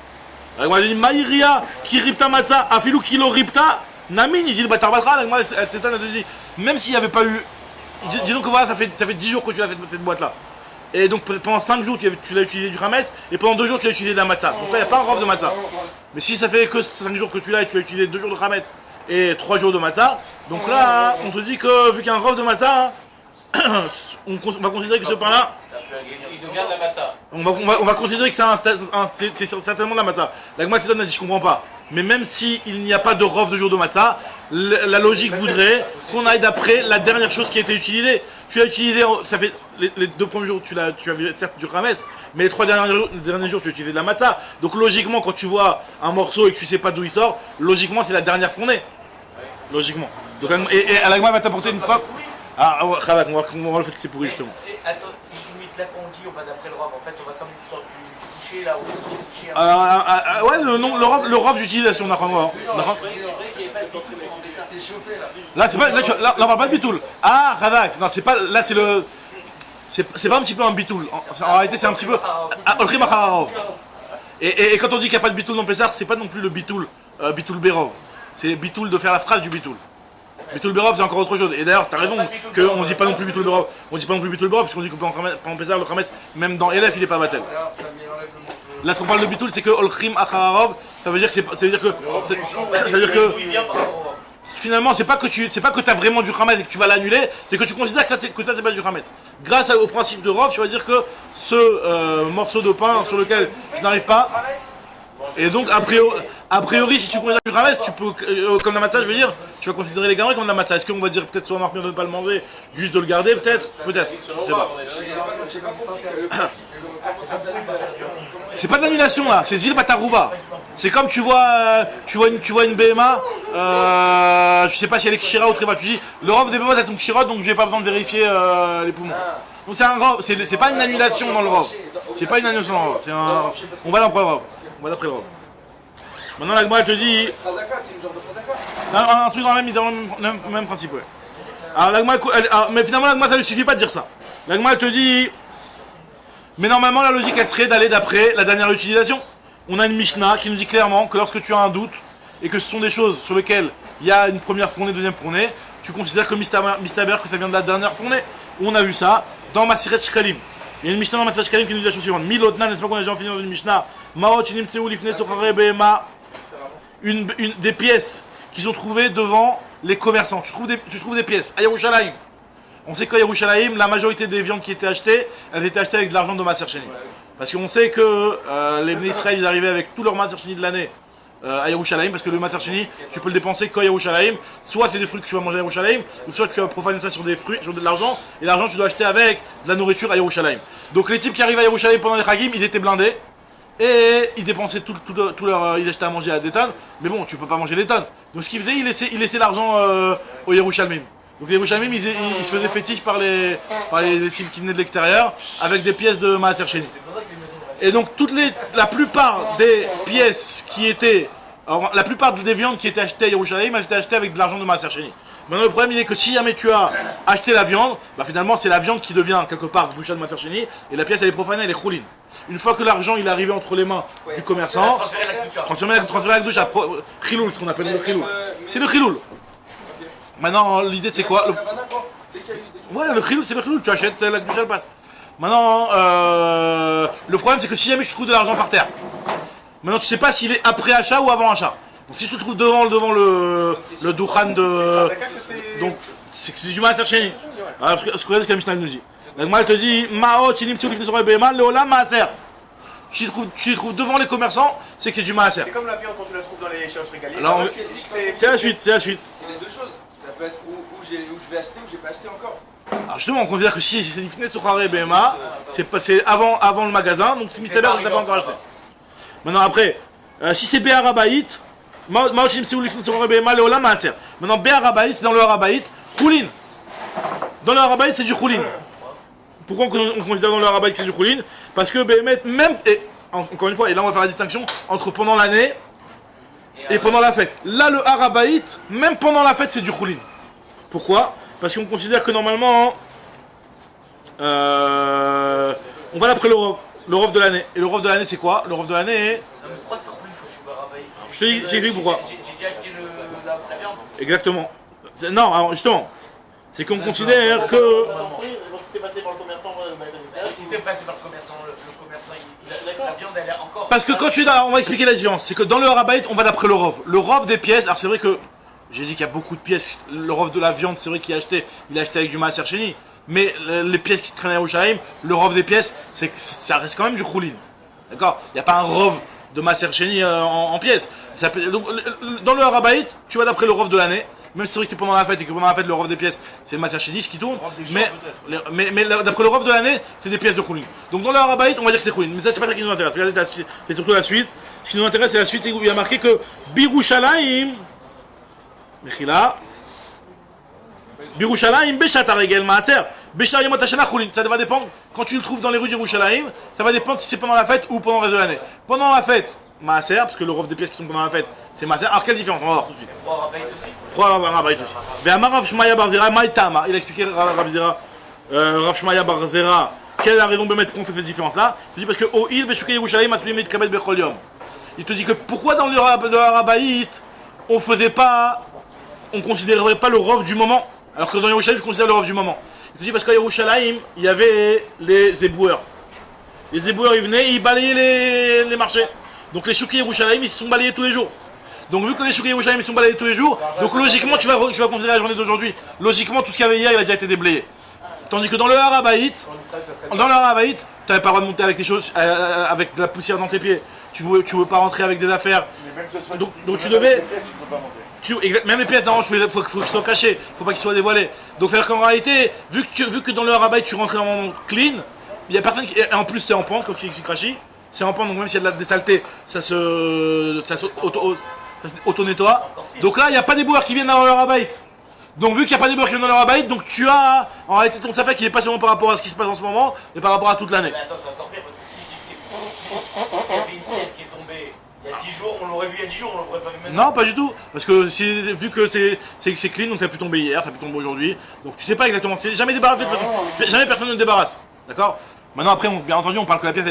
Alors, on a dit Maïria qui ripta matzah, afilou kilo ripta, namin, il batar batra. Alors, elle s'étonne, elle te dit, même s'il n'y avait pas eu. Disons que voilà, ça fait 10 jours que tu as cette boîte-là. Et donc pendant 5 jours tu l'as utilisé du chametz, et pendant 2 jours tu as utilisé de la matzah. Donc là, il n'y a pas un rov de matzah. Mais si ça fait que 5 jours que tu l'as et tu as utilisé 2 jours de chametz et 3 jours de matzah, donc là, on te dit que vu qu'il y a un rov de matzah, on va considérer que ce pain-là, Il devient de la matzah. on va considérer que c'est certainement de la matzah. La Gemara a dit je comprends pas. Mais même s'il n'y a pas de rov de jour de matzah, la logique voudrait qu'on aille d'après la dernière chose qui a été utilisée. Tu l'as utilisé, ça fait les 2 premiers jours tu avais certes du chametz, mais les 3 derniers jours tu as utilisé de la matzah. Donc logiquement quand tu vois un morceau et que tu sais pas d'où il sort, logiquement c'est la dernière fournée. Logiquement. Donc, et la Gemara va t'apporter une preuve. Ah ouais, on va le faire que c'est pourri justement. Attends, limite là quand on dit on va d'après le rov, en fait on va comme l'histoire du boucher là où le boucher. Ouais, le rov d'utilisation, on a voir. Là, c'est pas, là, on parle pas de bitoul. Ah, Radak, non, c'est pas, là, c'est le. C'est pas un petit peu un bitoul. En réalité, c'est un petit peu. Et quand on dit qu'il n'y a pas de bitoul dans Pessah, c'est pas non plus le bitoul, bitoul Berov. C'est bitoul de faire la phrase du bitoul. Bitoul Berov, c'est encore autre chose. Et d'ailleurs, t'as raison, qu'on ne dit pas non plus bitoul Berov. On dit pas non plus bitoul Berov, puisqu'on dit que pendant Pessah, le chametz, même dans Elef, il est pas batel. Là, ce qu'on parle de bitoul, c'est que Olchim Achararov, ça veut dire que c'est. Ça veut dire que. finalement, c'est pas que tu as vraiment du Hametz et que tu vas l'annuler, c'est que tu considères que ça c'est pas du Hametz. Grâce au principe de Rov, tu vas dire que ce morceau de pain sur lequel tu n'arrives pas, et donc a priori si tu considères du Hametz, tu peux, comme la matzah, je veux dire, tu vas considérer les gamins comme la matzah. Est-ce qu'on va dire peut-être soit marqué de ne pas le manger, juste de le garder, peut-être, peut-être, je sais pas. J'ai pas compris que le principe. Comment ça s'annule? C'est pas de l'annulation là, c'est Zil Batarouba. C'est comme tu vois une BMA, je sais pas si elle est Kshira ou Tréba, tu dis le Rov des BMA c'est ton Kshira donc j'ai pas besoin de vérifier les poumons. Donc c'est un Rov, c'est pas une annulation dans le Rov. C'est pas une annulation dans le Rov, c'est un. On va d'après le Rov. On va d'après le Rov. Maintenant la Gemara te dit. Khazaka, c'est une genre de Khazaka. Un truc dans le même principe, ouais. Alors la Gemara, mais finalement la Gemara ça ne suffit pas de dire ça. La Gemara te dit. Mais normalement la logique elle serait d'aller d'après la dernière utilisation. On a une Mishnah qui nous dit clairement que lorsque tu as un doute et que ce sont des choses sur lesquelles il y a une première fournée, deuxième fournée, tu considères que Mistaber que ça vient de la dernière fournée. On a vu ça dans Masiret Shkalim. Il y a une Mishnah dans Masiret Shkalim qui nous dit la chose suivante. Milotna, n'est-ce pas qu'on a déjà fini dans une Mishnah? Maot Shinim Seou Lifne Sochare Behema. Des pièces qui sont trouvées devant les commerçants. Tu trouves des pièces à Yerushalayim. On sait qu'à Yerushalayim, la majorité des viandes qui étaient achetées, elles étaient achetées avec de l'argent de Maser Sheni. Parce qu'on sait que les Bnei Israël, ils arrivaient avec tout leur Maser Sheni de l'année à Yerushalayim, parce que le Maser Sheni, tu peux le dépenser qu'à Yerushalayim. Soit c'est des fruits que tu vas manger à Yerushalayim, ou soit tu vas profaner ça sur des fruits, sur de l'argent, et l'argent tu dois acheter avec de la nourriture à Yerushalayim. Donc les types qui arrivaient à Yerushalayim pendant les Chagim, ils étaient blindés, et ils dépensaient tout leur... ils achetaient à manger à des tonnes, mais bon, tu peux pas manger des tonnes. Donc ce qu'ils faisaient, ils laissaient l'argent au Yerushalayim. Donc les Yerushalayim, ils se faisaient fétiche par les types qui venaient de l'extérieur, avec des pièces de Maser Sheni. Et donc la plupart des pièces qui étaient, alors, la plupart des viandes qui étaient achetées à Yerushalayim, elles étaient achetées avec de l'argent de Maser Sheni. Maintenant le problème il est que si jamais tu as acheté la viande, bah finalement c'est la viande qui devient quelque part boucha de Maser Sheni, et la pièce elle est profanée, elle est choulin. Une fois que l'argent il est arrivé entre les mains du commerçant, transférer la doucha, chiloul, ce qu'on appelle le chiloul. C'est le chiloul. Maintenant l'idée c'est quoi? Ouais, le chiloul c'est le chiloul, tu achètes la doucha elle passe. Maintenant, le problème c'est que si jamais tu trouves de l'argent par terre, maintenant tu sais pas s'il est après achat ou avant achat. Donc si tu te trouves devant le Doukhan de... Donc c'est du Maser Sheni. Ce que la Mishnah nous dit. La Gemara te dit, Ma'ot Shinim Tsoulif Nesorah Behema Leolam Maaser. Tu les trouves devant les commerçants, c'est que c'est du Maaser. C'est comme la viande quand tu la trouves dans les cherches régaliers. Alors, c'est la suite. C'est les deux choses. Ça peut être où je vais acheter ou j'ai pas acheté encore. Alors justement, on considère que si c'est Nifne Sochare Behema, c'est avant le magasin, donc c'est Mistaber que tu n'as pas encore acheté. Maintenant après, si c'est Béharabaït, Ma'ot Shinim Tsoulif Nesorah Behema Leolam Maaser. Maintenant Béharabaït, c'est dans le Harabaït, Choulin. Dans le Harabaït, c'est du Choulin. Pourquoi on considère dans le Harabaït que c'est du Choulin? Parce que Béhémet, même, et encore une fois, et là on va faire la distinction entre pendant l'année et pendant la fête. Là le Harabaït, même pendant la fête, c'est du Choulin. Pourquoi? Parce qu'on considère que normalement, on va d'après le Rov de l'année. Et le Rov de l'année c'est quoi? Le Rov de l'année est... Non mais pourquoi c'est Choulin faut que je suis Harabaït? Je te dis, j'ai écrit pourquoi. J'ai déjà acheté la viande. Exactement. Non, alors justement, c'est qu'on considère que... Si t'es passé par le commerçant, Si t'es passé par le commerçant, la viande elle est encore... Parce que quand tu es on va expliquer la différence. C'est que dans le Harabaït, on va d'après le Rov. Le Rov des pièces, alors c'est vrai que j'ai dit qu'il y a beaucoup de pièces. Le Rov de la viande, c'est vrai qu'il a acheté avec du Maaser Sheni. Mais les pièces qui se traînent à Yerushalayim, le Rov des pièces, ça reste quand même du Choulin. D'accord? Il n'y a pas un Rov de Maaser Sheni en pièces. Donc, dans le Harabaït, tu vas d'après le Rov de l'année. Même si c'est vrai que c'est pendant la fête et que pendant la fête, le Rov des pièces, c'est le Maser Sheni qui tourne. Mais d'après le Rov de l'année, c'est des pièces de Choulin. Donc dans le Harabaït, on va dire que c'est Choulin. Mais ça, c'est pas ça qui nous intéresse. Regardez, c'est surtout la suite. Ce qui nous intéresse, c'est la suite. C'est qu'il y a marqué que Birushalayim, Mechila, Birushalayim, Beshat Aregel Maaser, Beshat Yomot Hashana Choulin. Ça va dépendre, quand tu le trouves dans les rues d'Yerushalayim, ça va dépendre si c'est pendant la fête ou pendant le reste de l'année. Pendant la fête, Maaser, parce que le Rov des pièces qui sont pendant la fête, c'est Maaser. Alors quelle différence? On va voir tout de suite. Pour Harabaït aussi. Pour Harabaït aussi. Ve'amar Rav Shmaya bar Zera Maïtama. Il a expliqué Rav Shmaya bar Zera. Quelle est la raison de mettre qu'on fait cette différence-là? Il dit parce que O'il Veshuke Yerushalayim Aslim Mitkabet Bechol Yom. Il te dit que pourquoi dans le Harabaït on considérerait pas le Rov du moment, alors que dans Yerushalayim on considère le Rov du moment. Il te dit parce qu'à Yerushalayim il y avait les éboueurs. Les éboueurs ils venaient, ils balayaient les marchés. Donc les choukis Yerushalayim ils se sont balayés tous les jours. Donc vu que les Shuri Yerushalayim sont balayés tous les jours, donc logiquement tu vas considérer la journée d'aujourd'hui. Logiquement tout ce qu'il y avait hier il a déjà été déblayé. Tandis que dans le Harabaït, tu n'avais pas le droit de monter avec tes choses, avec de la poussière dans tes pieds. Tu veux pas rentrer avec des affaires. Donc tu devais. Même les pièces, il faut qu'ils soient cachés, il ne faut pas qu'ils soient dévoilés. Donc c'est-à-dire qu'en réalité, vu que dans le Harabaït tu rentrais en clean, il y a personne qui. Et en plus c'est en pente, comme ce qu'explique Rashi. C'est en pente, donc même s'il y a des saletés, ça auto-nettoie. Donc là, il n'y a pas des boueurs qui viennent dans le Harabaït. Donc vu qu'il n'y a pas des boueurs qui viennent dans le Harabaït, donc tu as en réalité ton safek qui n'est pas seulement par rapport à ce qui se passe en ce moment, mais par rapport à toute l'année. Mais attends, c'est encore pire parce que si je dis que s'il y avait une pièce qui est tombée il y a 10 jours, on l'aurait vu il y a 10 jours, on l'aurait pas vu maintenant. Non, pas du tout. Parce que vu que c'est clean, donc ça a pu tomber hier, ça a pu tomber aujourd'hui. Donc tu sais pas exactement. C'est jamais débarrassé de toute façon. Jamais personne ne débarrasse. D'accord? Maintenant après, bien entendu, on parle que la pièce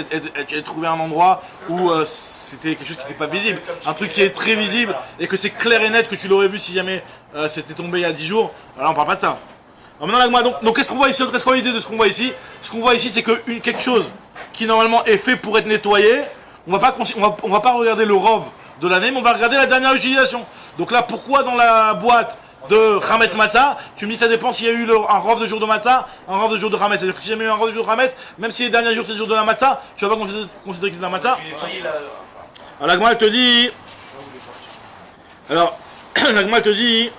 ait trouvé un endroit où c'était quelque chose qui n'était pas visible. Un truc qui est très visible et que c'est clair et net que tu l'aurais vu si jamais c'était tombé il y a 10 jours. Alors on parle pas de ça. Alors maintenant, donc qu'est-ce qu'on voit ici? Qu'est-ce qu'on a l'idée de ce qu'on voit ici? Ce qu'on voit ici, c'est que quelque chose qui normalement est fait pour être nettoyé, on va pas regarder le rov de l'année, mais on va regarder la dernière utilisation. Donc là, pourquoi dans la boîte de Hametz Matzah, tu me dis ça dépend s'il y a eu un rov de jour de Matzah, un rov de jour de Hametz. C'est-à-dire que si jamais il y a eu un rov de jour de Hametz, même si les derniers jours c'est le jour de la Matzah, tu vas pas considérer que c'est de la Matzah. Alors la Gemara elle te dit. Alors, la Gemara elle te dit.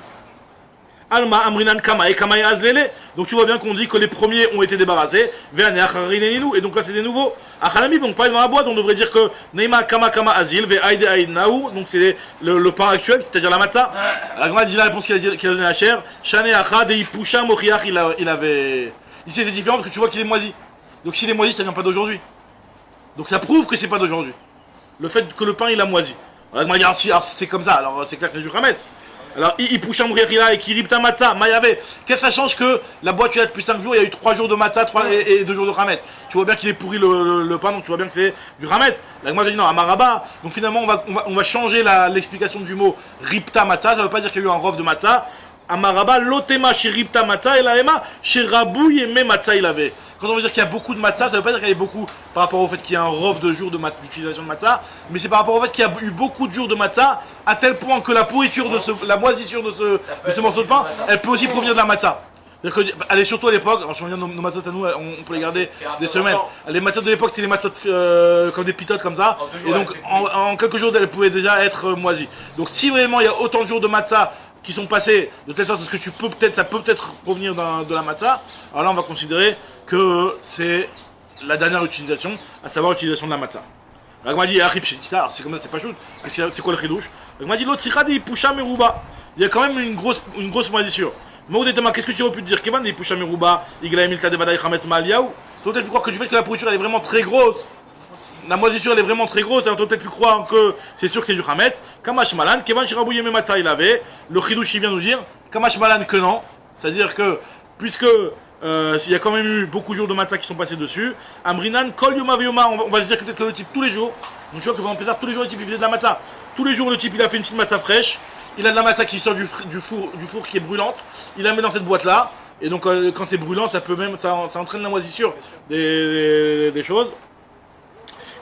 Alma Amrinan Kama et Kama Azlele. Donc tu vois bien qu'on dit que les premiers ont été débarrassés. Et donc là c'est des nouveaux. Achalami, donc pas dans la boîte, on devrait dire que Neima Kama Kama Azil, Ve'aide Aïd Naou, donc c'est le pain actuel, c'est-à-dire la matzah. La Gemara dit la réponse qu'il a donnée à Cher. Shane Acha Dei Pusha Mochiach, il avait. Ici c'est différent parce que tu vois qu'il est moisi. Donc s'il est moisi, ça vient pas d'aujourd'hui. Donc ça prouve que c'est pas d'aujourd'hui. Le fait que le pain il a moisi. Alors la Gemara dit alors c'est comme ça, alors c'est clair que c'est du Hametz. Alors, il pousse un mourir et qui ripta matzah, maïave. Qu'est-ce que ça change que la boîte tu l'as depuis 5 jours, il y a eu 3 jours de matzah et 2 jours de Hametz. Tu vois bien qu'il est pourri le pain, donc tu vois bien que c'est du Hametz. La Gemara dit non, Amaraba. Donc finalement, on va changer l'explication du mot ripta matzah. Ça ne veut pas dire qu'il y a eu un rov de matzah. Amaraba, lotema chez ripta matzah et la ema chez rabou yeme matzah il avait. Quand on veut dire qu'il y a beaucoup de matzah, ça ne veut pas dire qu'il y a beaucoup par rapport au fait qu'il y a un rov de jours d'utilisation de matzah, mais c'est par rapport au fait qu'il y a eu beaucoup de jours de matzah, à tel point que la pourriture la moisissure de ce morceau de pain, elle peut aussi provenir de la matzah. C'est-à-dire qu'elle est surtout à l'époque, alors si on regarde nos matzot à nous, on peut les garder des semaines. Les matzot de l'époque, c'était des matzot comme des pitotes comme ça, et donc en quelques jours, elles pouvaient déjà être moisies. Donc si vraiment il y a autant de jours de matzah qui sont passés de telle sorte que ça peut peut-être provenir de la matzah, alors là on va considérer que c'est la dernière utilisation, à savoir l'utilisation de la matzah. La Gemara dit ça, c'est comme ça, c'est pas chose. C'est quoi le chidouche? La Gemara dit l'autre sicha dit pusha meruba. Il y a quand même une grosse moisissure. Maoudetema, qu'est-ce que tu aurais pu te dire? Kevan dit pusha meruba, igla milta de vadai chametz maliaou. Tu aurais peut-être pu croire que du fait que la pourriture elle est vraiment très grosse, la moisissure elle est vraiment très grosse, alors tu aurais peut-être pu croire que c'est sûr que c'est du chametz. Kamash malan, kevan shirabou yeme matzah il avait. Le chidouche il vient nous dire, kamash malan que non. C'est-à-dire que, puisque il y a quand même eu beaucoup de jours de matzah qui sont passés dessus. Amrinan, kol yoma veyoma, on va se dire que peut-être que le type tous les jours, donc je vois que pendant Pessah, tous les jours le type il faisait de la matzah. Tous les jours le type il a fait une petite matzah fraîche, il a de la matzah qui sort du four qui est brûlante, il la met dans cette boîte là, et donc quand c'est brûlant, ça entraîne la moisissure des choses.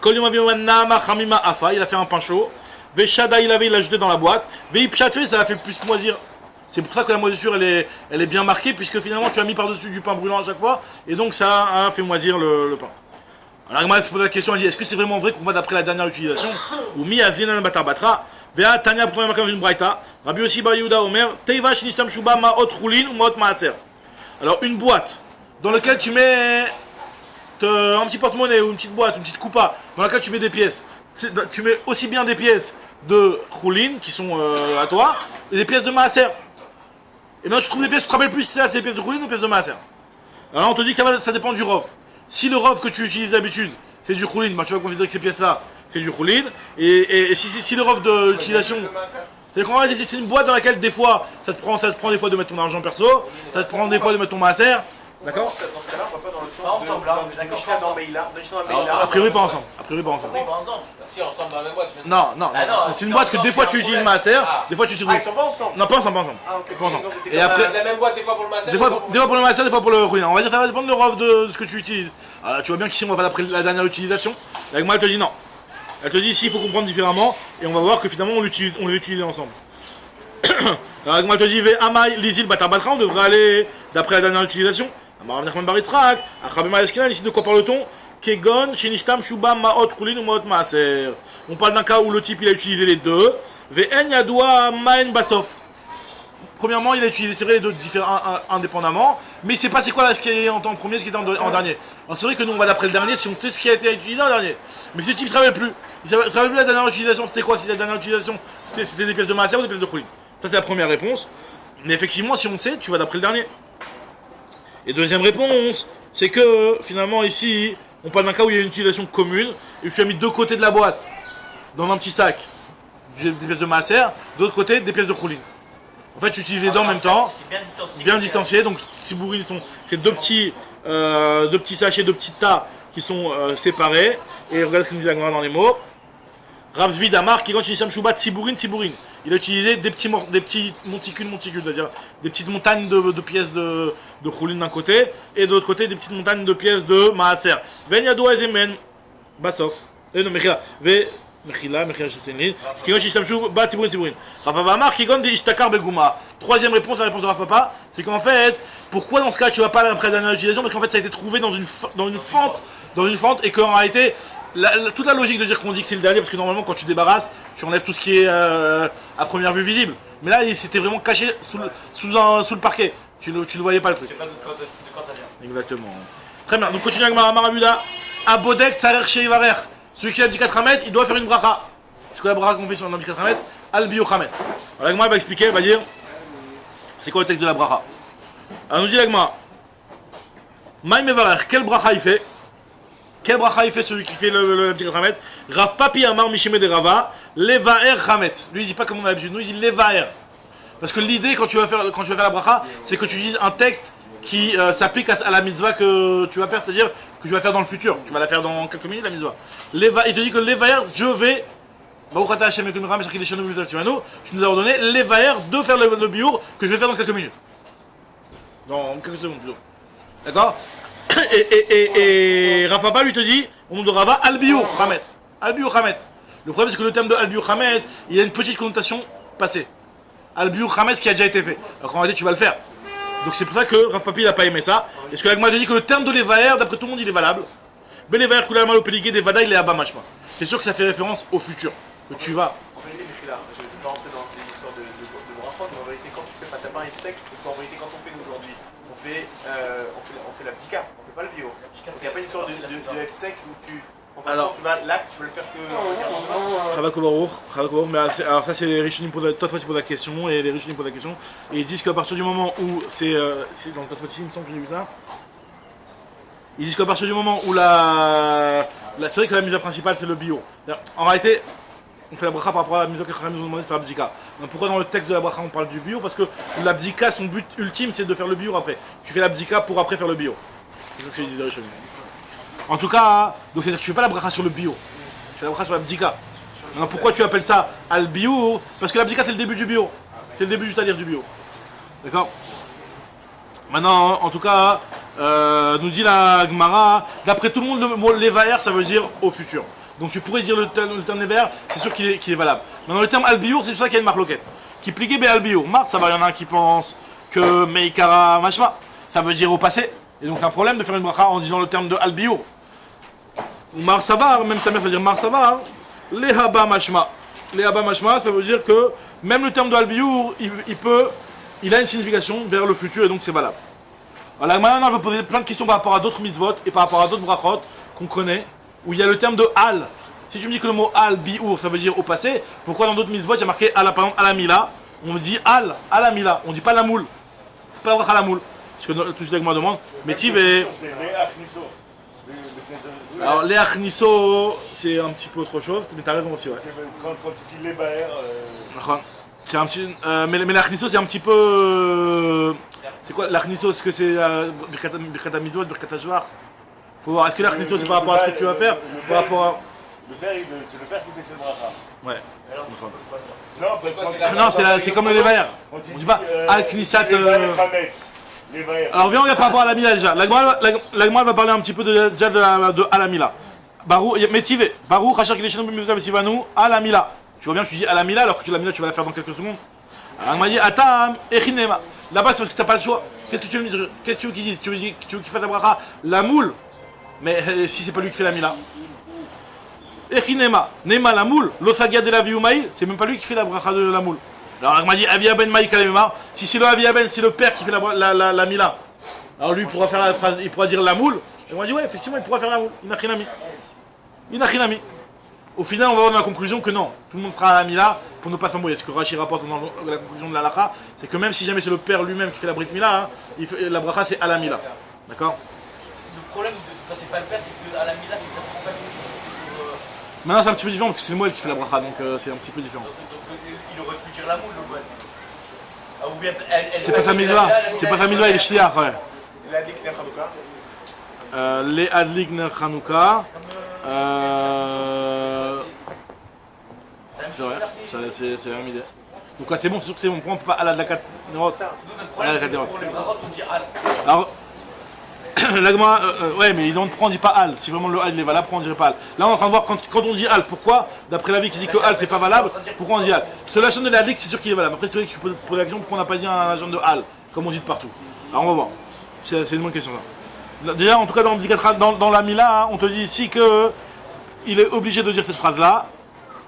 Kol yoma veyoma nama chamima afa, il a fait un pain chaud. Veshada il l'a jeté dans la boîte. Veipchatve, ça l'a fait plus moisir. C'est pour ça que la moisissure elle est bien marquée, puisque finalement tu as mis par-dessus du pain brûlant à chaque fois, et donc ça a fait moisir le pain. Alors Agma se pose la question, elle dit est-ce que c'est vraiment vrai qu'on va d'après la dernière utilisation? Ou mi azlinan batar batra, vea tanya pour tomber une braïta, Rabbi Yossi bar Yehuda Omer, teiva shinistam shuba ma'ot chulin ou ma'ot maaser. Alors une boîte dans laquelle tu mets un petit porte-monnaie ou une petite boîte, une petite coupa, dans laquelle tu mets des pièces. Tu mets aussi bien des pièces de chulin qui sont à toi, et des pièces de maaser. Et maintenant tu trouves des pièces, tu te rappelles plus si c'est des pièces de choulin ou des pièces de maaser. Alors on te dit que ça dépend du rov. Si le rov que tu utilises d'habitude c'est du choulin, ben tu vas considérer que ces pièces-là c'est du choulin. Et si le rov d'utilisation, c'est une boîte dans laquelle des fois ça te prend des fois de mettre ton argent perso, ça te prend des fois de mettre ton maaser. D'accord? Dans ce cas-là, on va pas dans le sens pas ensemble, hein, mais d'accord, Mishnah dans Meïla. A priori pas ensemble. A priori pas ensemble. Pas ensemble. Si ensemble dans la même boîte, tu fais. Non. Ah non, C'est une boîte que des fois tu utilises maaser, des fois tu utilises. Ils sont pas ensemble. Non, pas ensemble. Ah, ok. Pas ensemble. Et Et après. C'est la même boîte des fois pour le massage. Des fois pour le maaser, des fois pour le roulant. On va dire que ça va dépendre de le rov de ce que tu utilises. Tu vois bien qu'ici on va pas d'après la dernière utilisation. Avec moi elle te dit non. Elle te dit ici, il faut comprendre différemment, et on va voir que finalement, on les utilise ensemble. Alors, elle te dit, Amai, Lizil, Batabatra, on devrait aller d'après la dernière utilisation. Ici, de quoi parle-t-on? Kegon, Shinishtam, Shubam, Maot, Kulin ou Maot Maaser. On parle d'un cas où le type il a utilisé les deux. Ve'en Yadoua, Maen Basof. Premièrement, il a utilisé, c'est vrai, les deux différents, indépendamment, mais il sait pas c'est quoi là, ce qui est en premier, ce qui est en dernier. Alors c'est vrai que nous on va d'après le dernier si on sait ce qui a été utilisé en dernier. Mais ce type ne se rappelle plus. Il ne se rappelle plus la dernière utilisation, c'était quoi? Si la dernière utilisation c'était des pièces de Maaser ou des pièces de Khulin. Ça c'est la première réponse. Mais effectivement, si on sait, tu vas d'après le dernier. Et deuxième réponse, c'est que finalement ici, on parle d'un cas où il y a une utilisation commune, et je suis mis deux côtés de la boîte, dans un petit sac, des pièces de Maaser, de l'autre côté des pièces de Khulin. En fait, tu utilises les deux en même temps, bien distanciés. Donc, Sibourine, c'est deux petits sachets, deux petits tas qui sont séparés. Et regarde ce qu'il nous dit la Gemara dans les mots. Rav Zvi Damar, qui quand il Shubat, Sibourine. Il a utilisé des petits monticules, c'est-à-dire des petites montagnes de pièces de Khulin d'un côté, et de l'autre côté, des petites montagnes de pièces de Maaser. Ven Yado Ezemen, Basof. Non, Mechila. Mechila, qui bat Sibourine. Rapapa Amar, qui gagne des Ishtakar Begouma. Troisième réponse, la réponse de Rapapa, c'est qu'en fait, pourquoi dans ce cas tu vas pas après la dernière utilisation? Parce qu'en fait, ça a été trouvé dans une fente, et qu'en réalité, toute la logique de dire qu'on dit que c'est le dernier, parce que normalement, quand tu débarrasses, tu enlèves tout ce qui est à première vue visible. Mais là, il s'était vraiment caché sous le parquet. Tu le voyais pas le truc. C'est pas de quand ça vient. Exactement. Très bien, donc continue avec Marabuda. Abodek Tsarer Sheivarer. Celui qui a dit 4 Hametz, il doit faire une bracha. C'est quoi la bracha qu'on fait sur un 4 Hametz? Al-Bio Hametz. Alors l'Agma va expliquer, elle va dire c'est quoi le texte de la bracha. Alors nous dit l'Agma Maï Mevarer, quel bracha il fait? Quel bracha il fait celui qui fait le petit 4 Hametz? Rav Papi Amar Mishime de Rava, Levaer Hametz. Lui il dit pas comme on a l'habitude, nous il dit Levaer. Parce que l'idée quand tu vas faire la bracha, c'est que tu utilises un texte qui s'applique à la mitzvah que tu vas faire, c'est-à-dire que tu vas faire dans le futur. Tu vas la faire dans quelques minutes, la mitzvah. Il te dit que Levaer, je vais, tu nous as ordonné Levaer de faire le biour que je vais faire dans quelques minutes. Dans quelques secondes plutôt. D'accord? Et Rafapa lui te dit, au nom de Rava, Al-Biour Hametz. Al-Biour Hametz. Le problème c'est que le terme de Al-Biour Hametz, il y a une petite connotation passée. Al-Biour Hametz qui a déjà été fait. Alors en réalité tu vas le faire. Donc c'est pour ça que Rav Papi n'a pas aimé ça. Est-ce que l'Agma te dit que le terme de Levaer, d'après tout le monde, il est valable? Levaer Kulama Lopéligé des Vada, il est Abba Mashma. C'est sûr que ça fait référence au futur. Que tu vas. En vérité, je ne vais pas rentrer dans les histoires de brachot, mais en vérité, quand tu fais pas ta pain et sec, parce qu'en vérité, quand on fait nous aujourd'hui, on fait la bdika, on fait pas le bio. Il n'y a pas une sorte de F sec où tu. Enfin, alors, tu vas l'acte, tu vas le faire que. Chavakobarour, mais alors ça c'est les Rishonim posent la question, et les Rishonim posent la question, et ils disent qu'à partir du moment où c'est dans le Tosfot, il me semble que j'ai vu ça. Ils disent qu'à partir du moment où c'est vrai que la mitzvah principale c'est le bio. En réalité, on fait la bracha par rapport à la mitzvah que les Chachamim nous ont demandé de faire la bdika. Donc pourquoi dans le texte de la bracha on parle du bio? Parce que la bdika, son but ultime c'est de faire le bio après. Tu fais la bdika pour après faire le bio. C'est ce que disent les Rishonim. En tout cas, donc c'est-à-dire que tu fais pas la bracha sur le bio. Tu fais la bracha sur la bdika. Alors pourquoi tu appelles ça al bio? Parce que la bdika c'est le début du bio. C'est le début du talir du bio. D'accord? Maintenant, en tout cas, nous dit la Gemara, d'après tout le monde, le mot Levaer, ça veut dire au futur. Donc tu pourrais dire le terme Levaer, c'est sûr qu'il est valable. Maintenant, le terme Al-Biour, c'est pour ça qu'il y a une marloquette. Qui pliquait B Al-Biour. Marc, ça va, il y en a un qui pense que Meikara Mashma, ça veut dire au passé. Et donc c'est un problème de faire une bracha en disant le terme de Al-Biour. Mar Savar, même sa mère veut dire Mar Savar, Lehaba Mashma. Lehaba Mashma, ça veut dire que même le terme de Al-Biour, il a une signification vers le futur et donc c'est valable. Alors maintenant, on va poser plein de questions par rapport à d'autres mitzvot et par rapport à d'autres brachot qu'on connaît, où il y a le terme de Al. Si tu me dis que le mot Al, Biour, ça veut dire au passé, pourquoi dans d'autres mitzvot, il y a marqué Al, par exemple, à la Mila, on dit Al, à la Mila, on dit pas la moule. C'est pas la bracha à la moule. Parce que tout ce que me demande, mais tu veux. Alors, les Achnisso, c'est un petit peu autre chose, mais t'as raison aussi, ouais. Quand tu dis les Baer. C'est un petit. Mais l'Achnisso, c'est un petit peu. C'est quoi l'Achnisso? Est-ce que c'est Birkat Hamizot, Birkat Hashvar? Faut voir, est-ce que l'Achnisso c'est par rapport à ce que tu vas faire? Par rapport à. C'est le père qui fait cette bracha. Ouais. Non, c'est comme le Levaer. On dit pas Al-Knisat. Alors viens, on regarde par rapport à la Mila déjà. La Gemara va parler un petit peu déjà de Alamila. Barou, Métive, Barou, Rachar Kileshenu Bimizot Sivanu, à la Mila. Tu vois bien que tu dis à la Mila alors que la Mila tu vas la faire dans quelques secondes. Alors il m'a dit Atam, Echinema. Là-bas c'est parce que t'as pas le choix. Qu'est-ce que tu veux me dire? Qu'est-ce que tu veux qu'il dise? Tu veux qu'il fasse la bracha, la moule? Mais si c'est pas lui qui fait la Mila. Echinema, Nema la moule, l'Osagia de la Viumaïl, c'est même pas lui qui fait la bracha de la moule. Alors il m'a dit Avia Ben Maïk Alemema. Si c'est le Avia Ben, c'est le père qui fait la Mila. Alors lui il pourra faire la phrase, il pourra dire la moule. Et moi dit ouais, effectivement il pourra faire la moule. Inachinami. Inachinami. Au final, on va avoir la conclusion que non, tout le monde fera la Mila pour ne pas s'embrouiller. Ce que Rashi rapporte dans la conclusion de la Lacha, c'est que même si jamais c'est le père lui-même qui fait la Brit Mila, hein, la bracha c'est à la Mila. D'accord? Le problème quand c'est pas le père, c'est qu'à la Mila, c'est ça pour remplacer. Maintenant c'est un petit peu différent parce que c'est le Moël qui fait la bracha, donc c'est un petit peu différent. Donc il aurait pu dire la moule, le Moël. Ah, ou bien C'est pas sa mitzvah, c'est pas sa mitzvah, il est shliach, ouais. Il a dit que Hanouka. Les Adlik Ner Hanouka. C'est vrai, c'est la même idée. Donc là c'est bon, c'est sûr que c'est bon. Pourquoi on fait pas Al de la 4 Nerot? Nous, notre problème, c'est que pour les brachot, on dit Al. Alors, l'agma, ouais, mais on dit pas Al. Si vraiment le Al il est valable, pourquoi on dirait pas Al? Là on est en train de voir quand on dit Al, pourquoi, d'après l'avis qui dit que Al c'est pas valable, pourquoi on dit Al? Parce que la chaîne de l'Adlik c'est sûr qu'il est valable. Après c'est vrai que tu peux poser la question pourquoi on n'a pas dit un agent de Al, comme on dit de partout. Alors on va voir. C'est une bonne question ça. Déjà en tout cas dans la Mila, hein, on te dit ici que il est obligé de dire cette phrase là.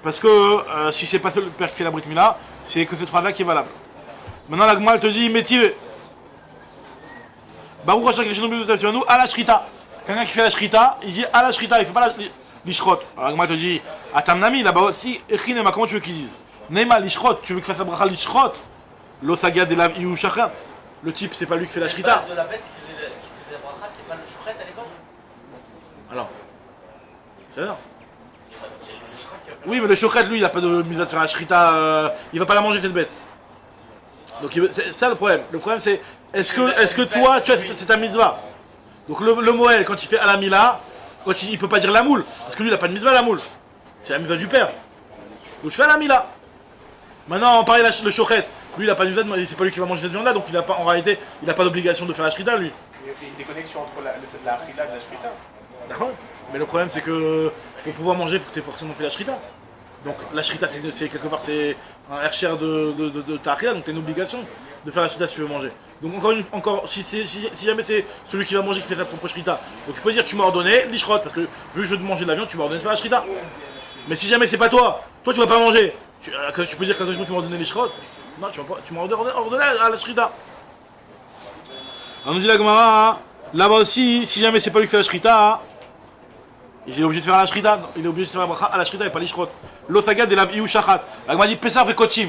Parce que si c'est pas le père qui fait la Brit Mila, c'est que cette phrase là qui est valable. Maintenant la Gemara elle te dit Métive. Baruch Hashem Kileshenu Bimizot Sivanu à la Shrita. Quelqu'un qui fait la Shrita, il dit à la Shrita, il fait pas l'Ishrot. Alors la Gemara te dit Atam Nami, là-bas aussi, Echinema, comment tu veux qu'il dise? Nema l'Ishrot, tu veux qu'il fasse la bracha l'Ishrot? L'Osaga de la Iou Shachat. Le type, c'est pas lui qui fait la Shrita. De la bête qui faisait la bracha, c'était pas le Shochet à l'époque? Alors, c'est ça. C'est le Shochet qui a fait. Oui, mais le Shochet, lui, il a pas de mise à faire la Shrita, il va pas la manger cette bête. Donc c'est ça le problème. Le problème c'est est-ce que toi tu as c'est ta mitzvah. Donc le Moël quand il fait à la Mila, quand il peut pas dire la moule parce que lui il a pas de mitzvah la moule. C'est la mitzvah du père. Donc je fais à la Mila. Maintenant pareil le Shochet, lui il a pas de mitzvah, c'est pas lui qui va manger cette viande là, donc il a pas en réalité il a pas d'obligation de faire la Shrita lui. C'est une déconnexion entre le fait de la Akhila et de la Shrita. D'accord. Mais le problème c'est que pour pouvoir manger il faut que tu aies forcément fait la Shrita. Donc la Shrita c'est quelque part c'est un hercher de ta Akhila, donc tu as une obligation de faire la Shrita si tu veux manger. Donc encore si jamais c'est celui qui va manger qui fait sa propre Shrita, donc tu peux dire tu m'as ordonné l'Ishrot, parce que vu que je veux te manger de la viande, tu m'as ordonné de faire la Shrita. Mais si jamais c'est pas toi tu vas pas manger, tu peux dire quand tu m'as ordonné l'Ishrot, non tu m'as ordonné à la Shrita. On nous dit la Gemara, là-bas aussi, si jamais c'est pas lui qui fait la Shrita, il est obligé de faire la Shrita, il est obligé de faire la bracha à la Shrita et pas l'Ishrot. L'Osaga de la Iou Shachat. La Gemara dit Pessah et Kochim.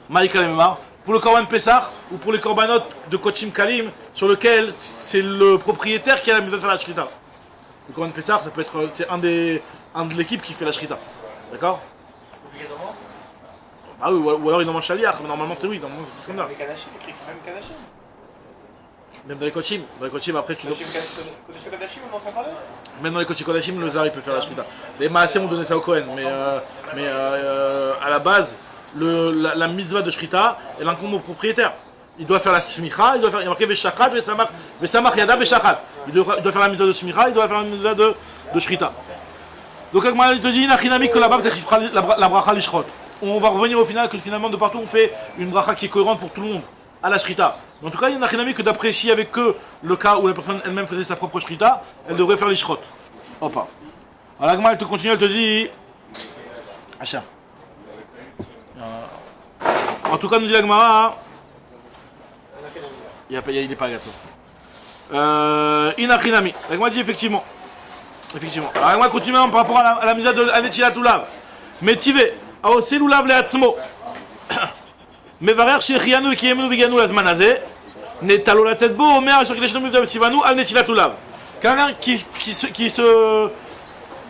Maïka Lemema. Pour le Korban Pessah ou pour les Korbanot de Kochim Kalim, sur lequel c'est le propriétaire qui a la mise à faire la Shrita. Le Korban Pessah, ça peut être c'est un de l'équipe qui fait la Shrita. D'accord? Obligatoirement? Ah oui, ou alors il en mange Shaliach, mais normalement c'est oui, normalement c'est comme ça. Les Kadashim, écrit même Kadashim. Même dans les Kochim après tu dois. Kodesh Kadashim, on entend parler? Même dans les Kodesh Kodashim, le Zar il peut faire la Shrita. Les Maaseh ont donné ça au Kohen, mais à la base, la mitzvah de Shrita, elle incombe au propriétaire. Il doit faire la smicha, il y a marqué Veshachat, Vesamach Yada Veshachat. Il doit faire la mitzvah de smicha, il doit faire la mitzvah de Shrita. Donc Agmara il te dit, Nachinami que là-bas, peut-être qu'il fera la bracha l'Ishrot. On va revenir au final que finalement de partout on fait une bracha qui est cohérente pour tout le monde, à la Shrita. En tout cas, il y a Nachinami que d'après s'il y avait que le cas où la personne elle-même faisait sa propre Shrita, elle devrait faire l'Ishrot. Hop. Alors Agmara elle te continue, elle te dit. Achat. En tout cas, nous dit l'Agmara, il n'est pas gâteau. Inachinami. L'Agmara dit effectivement. Alors l'Agmara continue par rapport à la misère de Anetilat Ulav. Mais Tive, Aosé Lulav le Atzmo. Mevarer Shechianu qui Yemenu Viganu Lazman Azé. Netalo la tête beau, Omer, Asher Kileshenu Bimizot Sivanu, Al Netilat Ulav. Quelqu'un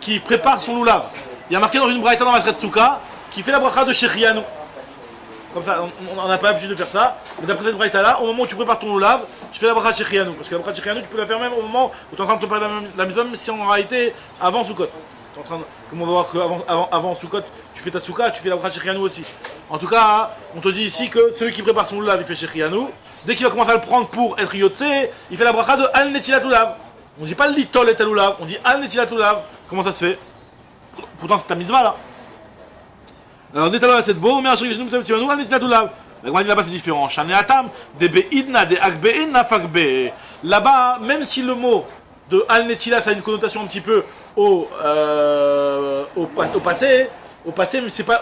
qui prépare son Lulav. Il y a marqué dans une braïta dans la Tretsuka qui fait la bracha de Shechianu. Comme ça, on n'a pas l'habitude de faire ça. Mais d'après cette braïta là, au moment où tu prépares ton lulav, tu fais la bracha de Shechianu. Parce que la bracha de Shechianu, tu peux la faire même au moment où tu es en train de préparer la maison, même si en réalité, avant Soukot. Comme on va voir qu'avant Soukot, tu fais ta souka, tu fais la bracha de Shechianu aussi. En tout cas, on te dit ici que celui qui prépare son lulav, il fait Shechianu. Dès qu'il va commencer à le prendre pour être yotse, il fait la bracha de Al Netilat Ulav. On ne dit pas le litol et lulav, on dit Al Netilat Ulav. Comment ça se fait? Pourtant c'est ta mitzvah là. Alors Netalo la Tzedbo, mais Asher Geshenu Mitzvah Tzivanu, Netila Tulav. La Gemara dit là-bas c'est différent. Shane Atam, de Beidna, de Akbe'in, Fakbe. Là-bas, même si le mot de Al Netila ça a une connotation un petit peu au passé, mais c'est pas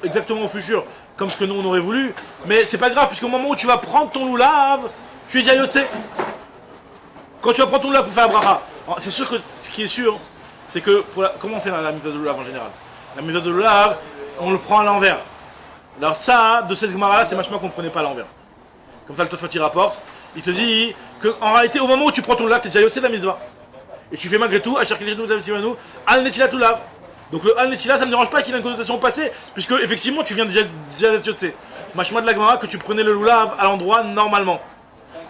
exactement au futur, comme ce que nous on aurait voulu, mais c'est pas grave, puisqu'au moment où tu vas prendre ton loulav, tu es déjà yotse. Quand tu vas prendre ton loulav pour faire la bracha, c'est sûr que ce qui est sûr, c'est que, comment on fait la mitzvah de loulav en général? La mitzvah de loulav, on le prend à l'envers. Alors ça, de cette Gemara là, c'est machement qu'on ne prenait pas à l'envers. Comme ça le Tosfot il rapporte, il te dit qu'en réalité, au moment où tu prends ton loulav, tu es déjà yotse de la mitzvah. Et tu fais malgré tout, Asher Geshenu Mitzvah Tzivanu, Al Netila Tulav. Donc le Al Netila, ça ne me dérange pas qu'il ait une connotation passée, puisque effectivement tu viens déjà d'être yotse. Machma de la Gemara que tu prenais le loulav à l'endroit normalement.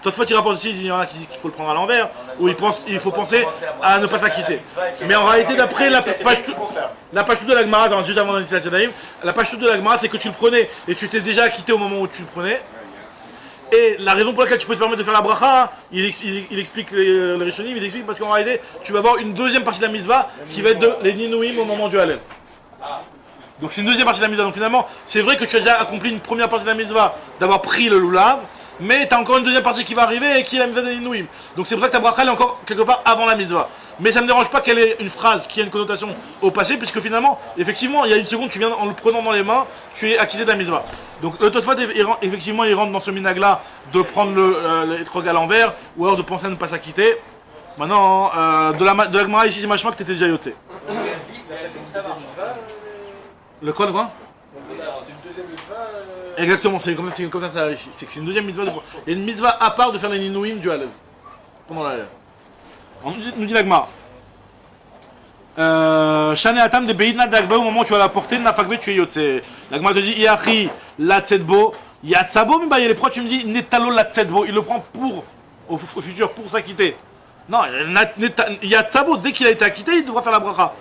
Toutefois, il rapporte aussi, il y en a qui disent qu'il faut le prendre à l'envers, ou il faut penser à ne pas s'acquitter. Mais en réalité, d'après la page toute de la Gemara, juste avant l'initiative d'Anaïm, la page toute de la Gemara, c'est que tu le prenais et tu t'es déjà acquitté au moment où tu le prenais. Et la raison pour laquelle tu peux te permettre de faire la bracha, il explique les Rishonim, il explique parce qu'en réalité, tu vas avoir une deuxième partie de la mitzvah qui va être de les Ninouim au moment du Hallel. Donc c'est une deuxième partie de la mitzvah. Donc finalement, c'est vrai que tu as déjà accompli une première partie de la mitzvah d'avoir pris le loulav, mais tu as encore une deuxième partie qui va arriver et qui est la mitzvah des Ninouim. Donc c'est pour ça que ta bracha elle est encore quelque part avant la mitzvah. Mais ça ne me dérange pas qu'elle ait une phrase qui a une connotation au passé, puisque finalement, effectivement, il y a une seconde, tu viens en le prenant dans les mains, tu es acquitté de la mitzvah. Donc le Tosfot, effectivement, il rentre dans ce minag-là de prendre l'étrog à l'envers, ou alors de penser à ne pas s'acquitter. Maintenant, de la Gemara ici, c'est machma que tu étais déjà yotse. Le quoi, quoi? C'est une deuxième mitzvah. Exactement, c'est comme ça ça ici. C'est que c'est une deuxième mitzvah. Il y a une mitzvah à part de faire les ninouim du Hallel. Pendant la Hallel. On nous dit la Gemara. Shane Atam de Beidna Dagba, au moment où tu vas la porter, Nafakbe, tu es yotse. La Gemara te dit Iachi la Tzedbo, Yatsabo, mais il est pourquoi tu me dis Netalo la Tzedbo, il le prend au futur pour s'acquitter. Non, Yatsabo, dès qu'il a été acquitté, il devra faire la bracha.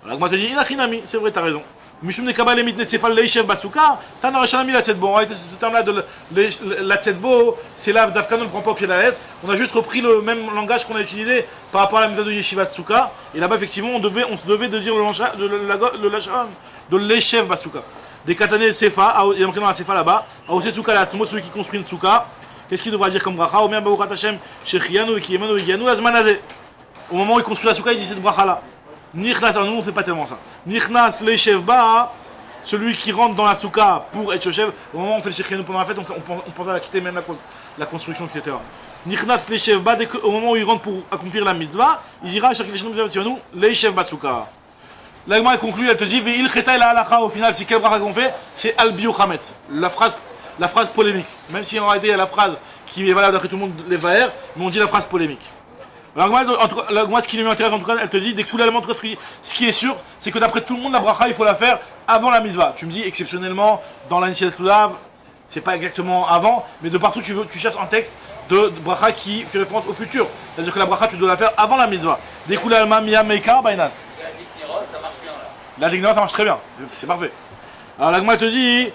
La Gemara te dit Inachinami, c'est vrai, t'as raison. Mishum ne kabal emit nesefal leishev basuka, t'en as jamais la tzedbo. En réalité, ce terme-là de la tzedbo, c'est là, Dafka ne le prend pas au pied de la lettre. On a juste repris le même langage qu'on a utilisé par rapport à la méthode de Yeshiva Tsuka. Et là-bas, effectivement, on se devait de dire le lachon de leishev basuka. Des katané sefa, il y a marqué dans la sefa là-bas, aosé suka la tzmo, celui qui construit une souka. Qu'est-ce qu'il devra dire comme bracha? Omer baruchat Hashem, shechianu, ekiyemanu, egianu, azmanazé. Au moment où il construit la souka, il dit cette bracha-là. Nichnas, nous on fait pas tellement ça. Nichnas leishev ba, celui qui rentre dans la souka pour être choshev. Au moment où on fait le shechianu pendant la fête, on pense à la quitter même la construction, etc. Nichnas leishev ba, au moment où il rentre pour accomplir la mitzvah, il dira chaque nous leishev ba souka. La Gemara conclut, elle te dit ve'il cheta la halacha. Au final, c'est quelle bracha qu'on fait? C'est al biu chametz. La phrase polémique. Même si en réalité il y a la phrase qui est valable d'après tout le monde les vaher, mais on dit la phrase polémique. Alors moi, ce qui m'intéresse en tout cas, elle te dit des coups d'allemand. Ce qui est sûr, c'est que d'après tout le monde, la bracha, il faut la faire avant la mitzvah. Tu me dis exceptionnellement dans l'initiative Lav, c'est pas exactement avant, mais de partout tu cherches un texte de bracha qui fait référence au futur. C'est-à-dire que la bracha, tu dois la faire avant la mitzvah. Des coups d'allemand, mia meika, bainan. Ça marche bien là. La dignité, ça marche très bien, c'est parfait. Alors la Gemara te dit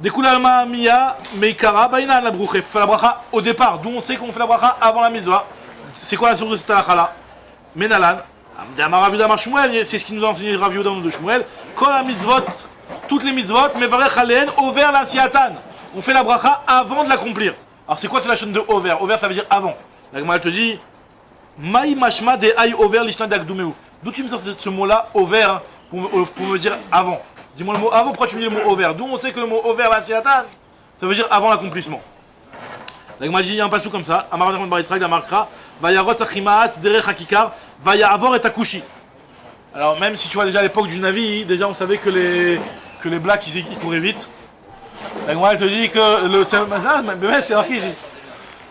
des coups d'allemand, mia meikara, bainan, la bruche. Il faut faire la bracha au départ, d'où on sait qu'on fait la bracha avant la mitzvah. C'est quoi la source de cette halakha-là? Menalan, c'est ce qui nous a enseigné Rav Yehuda de Shmuel. Kol la mitzvot, toutes les mitzvot, mevarech alen, over la siatan. On fait la bracha avant de l'accomplir. Alors c'est quoi cette chaîne de over? Over ça veut dire avant. La Gemara te dit, maï mashma de ay over lishna d'akdoumeu. D'où tu me sors ce mot-là, over, pour me dire avant? Dis-moi le mot avant, pourquoi tu me dis le mot over? D'où on sait que le mot over la siatan, ça veut dire avant l'accomplissement. La Gemara dit, il y a un passage comme ça, Amarat Bar Yisraël d'Amarkra, Vayarot Sachimaat, Derech Hakikar, Vayavor et Takushi. Alors même si tu vois déjà à l'époque du Navi, déjà on savait que les blacks ils couraient vite. La Gemara elle te dit que c'est marqué ici.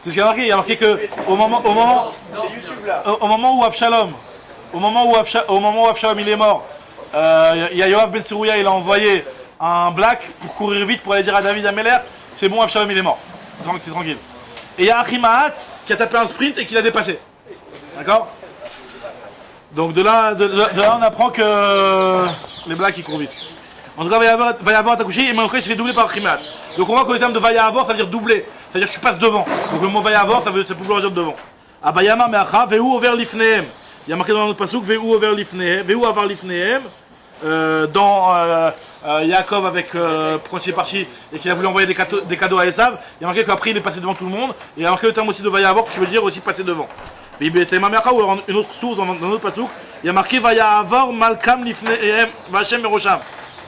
C'est ce qu'il y a marqué. Il y a marqué que au moment où Avshalom, il est mort, il y a Yoav Ben Tzerouya, il a envoyé un black pour courir vite pour aller dire à David Améler, c'est bon, Avshalom il est mort. T'es tranquille. Et il y a Achimaat qui a tapé un sprint et qui l'a dépassé. D'accord? Donc de là on apprend que les blacks ils courent vite. En tout cas, va y avoir accouché et maintenant il se fait doubler par Achimaat. Donc on voit que le terme de va y avoir ça veut dire doubler. Ça veut dire que tu passes devant. Donc le mot va y avoir ça peut vouloir dire devant. Abayama me'acha ve'hu over lifneem. Il y a marqué dans notre pasouk, Veu over lifnehem, Veu avar lifnehem, dans Yaakov avec quand il est parti et qu'il a voulu envoyer des cadeaux à Esav, il y a marqué qu'après il est passé devant tout le monde, et il y a marqué le terme aussi de Vayaavor qui veut dire aussi passer devant. Ou alors une autre source dans notre pasouk, il y a marqué Vayaavor malkam lifnehem vachem erosham.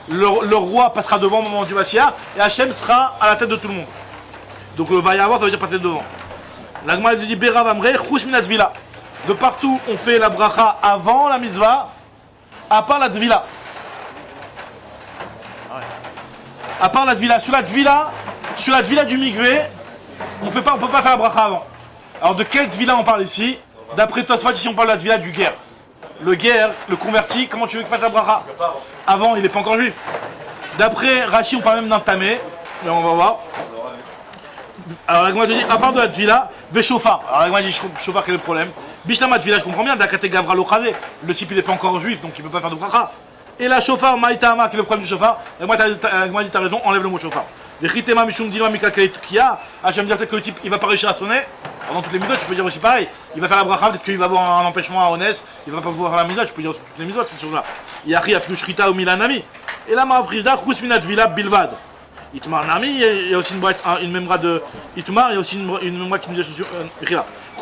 Le roi passera devant au moment du Mashiach et Hachem sera à la tête de tout le monde. Donc le Vayaavor ça veut dire passer devant. La Gemara dit Berav Amre, Chouch Minat Vila. De partout on fait la bracha avant la mitzvah, à part la Tvila. À part la Tvila. Sur la Tvila du Mikvé, on ne peut pas faire la bracha avant. Alors de quelle Tvila on parle ici? D'après Tosfot, ici on parle de la Tvila du guerre. Le guerre, le converti, comment tu veux qu'il fasse la bracha? Avant, il n'est pas encore juif. D'après Rashi, on parle même d'un tamé. Mais on va voir. Alors la Gemara dit, à part de la Tvila, Veshofar. Alors la Gemara dit, Shofar, quel est le problème? Bishlama Tvila, je comprends bien, Dakate Gavra Lochazé. Le type il n'est pas encore juif, donc il ne peut pas faire de bracha. Et la Shofar, Maïtama, quel est le problème du Shofar? La Gemara dit, t'as raison, enlève le mot Shofar. Vechitema Mishum Dilma Mika Kia. Hachem dire peut-être que le type il va pas réussir à sonner. Pendant toutes les mitzvot, tu peux dire aussi pareil. Il va faire la bracha, peut-être qu'il va avoir un empêchement à Honès, il va pas pouvoir faire la mitzvot, tu peux dire aussi toutes les mitzvot, cette chose-là. Yahri a Shrita ou Milanami. Et là, Ma'afrizda, Chus Minat Vila Bilvad. Itmar Nami, il y a aussi une mémoire de Itmar, il y a aussi une mémoire qui nous dit Chus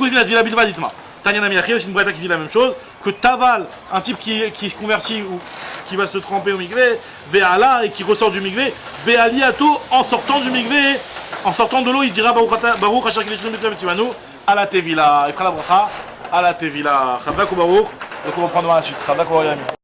Minat Vila Bilvad Itmar. Tanya Nami Yahri, aussi une braïta qui dit la même chose, que Taval, un type qui se convertit ou qui va se tremper au mikvé, Ve'ala, et qui ressort du mikvé, Ve'aliato, en sortant du mikvé, en sortant de l'eau, il dira Baruch Hachar Kideshnu Mitzvah Mitzvanu, à la Tevila. Il fera la bracha à la Tevila. Chavdak ou Baruch. Donc on reprend dans la suite. Chavdak ou Baruch.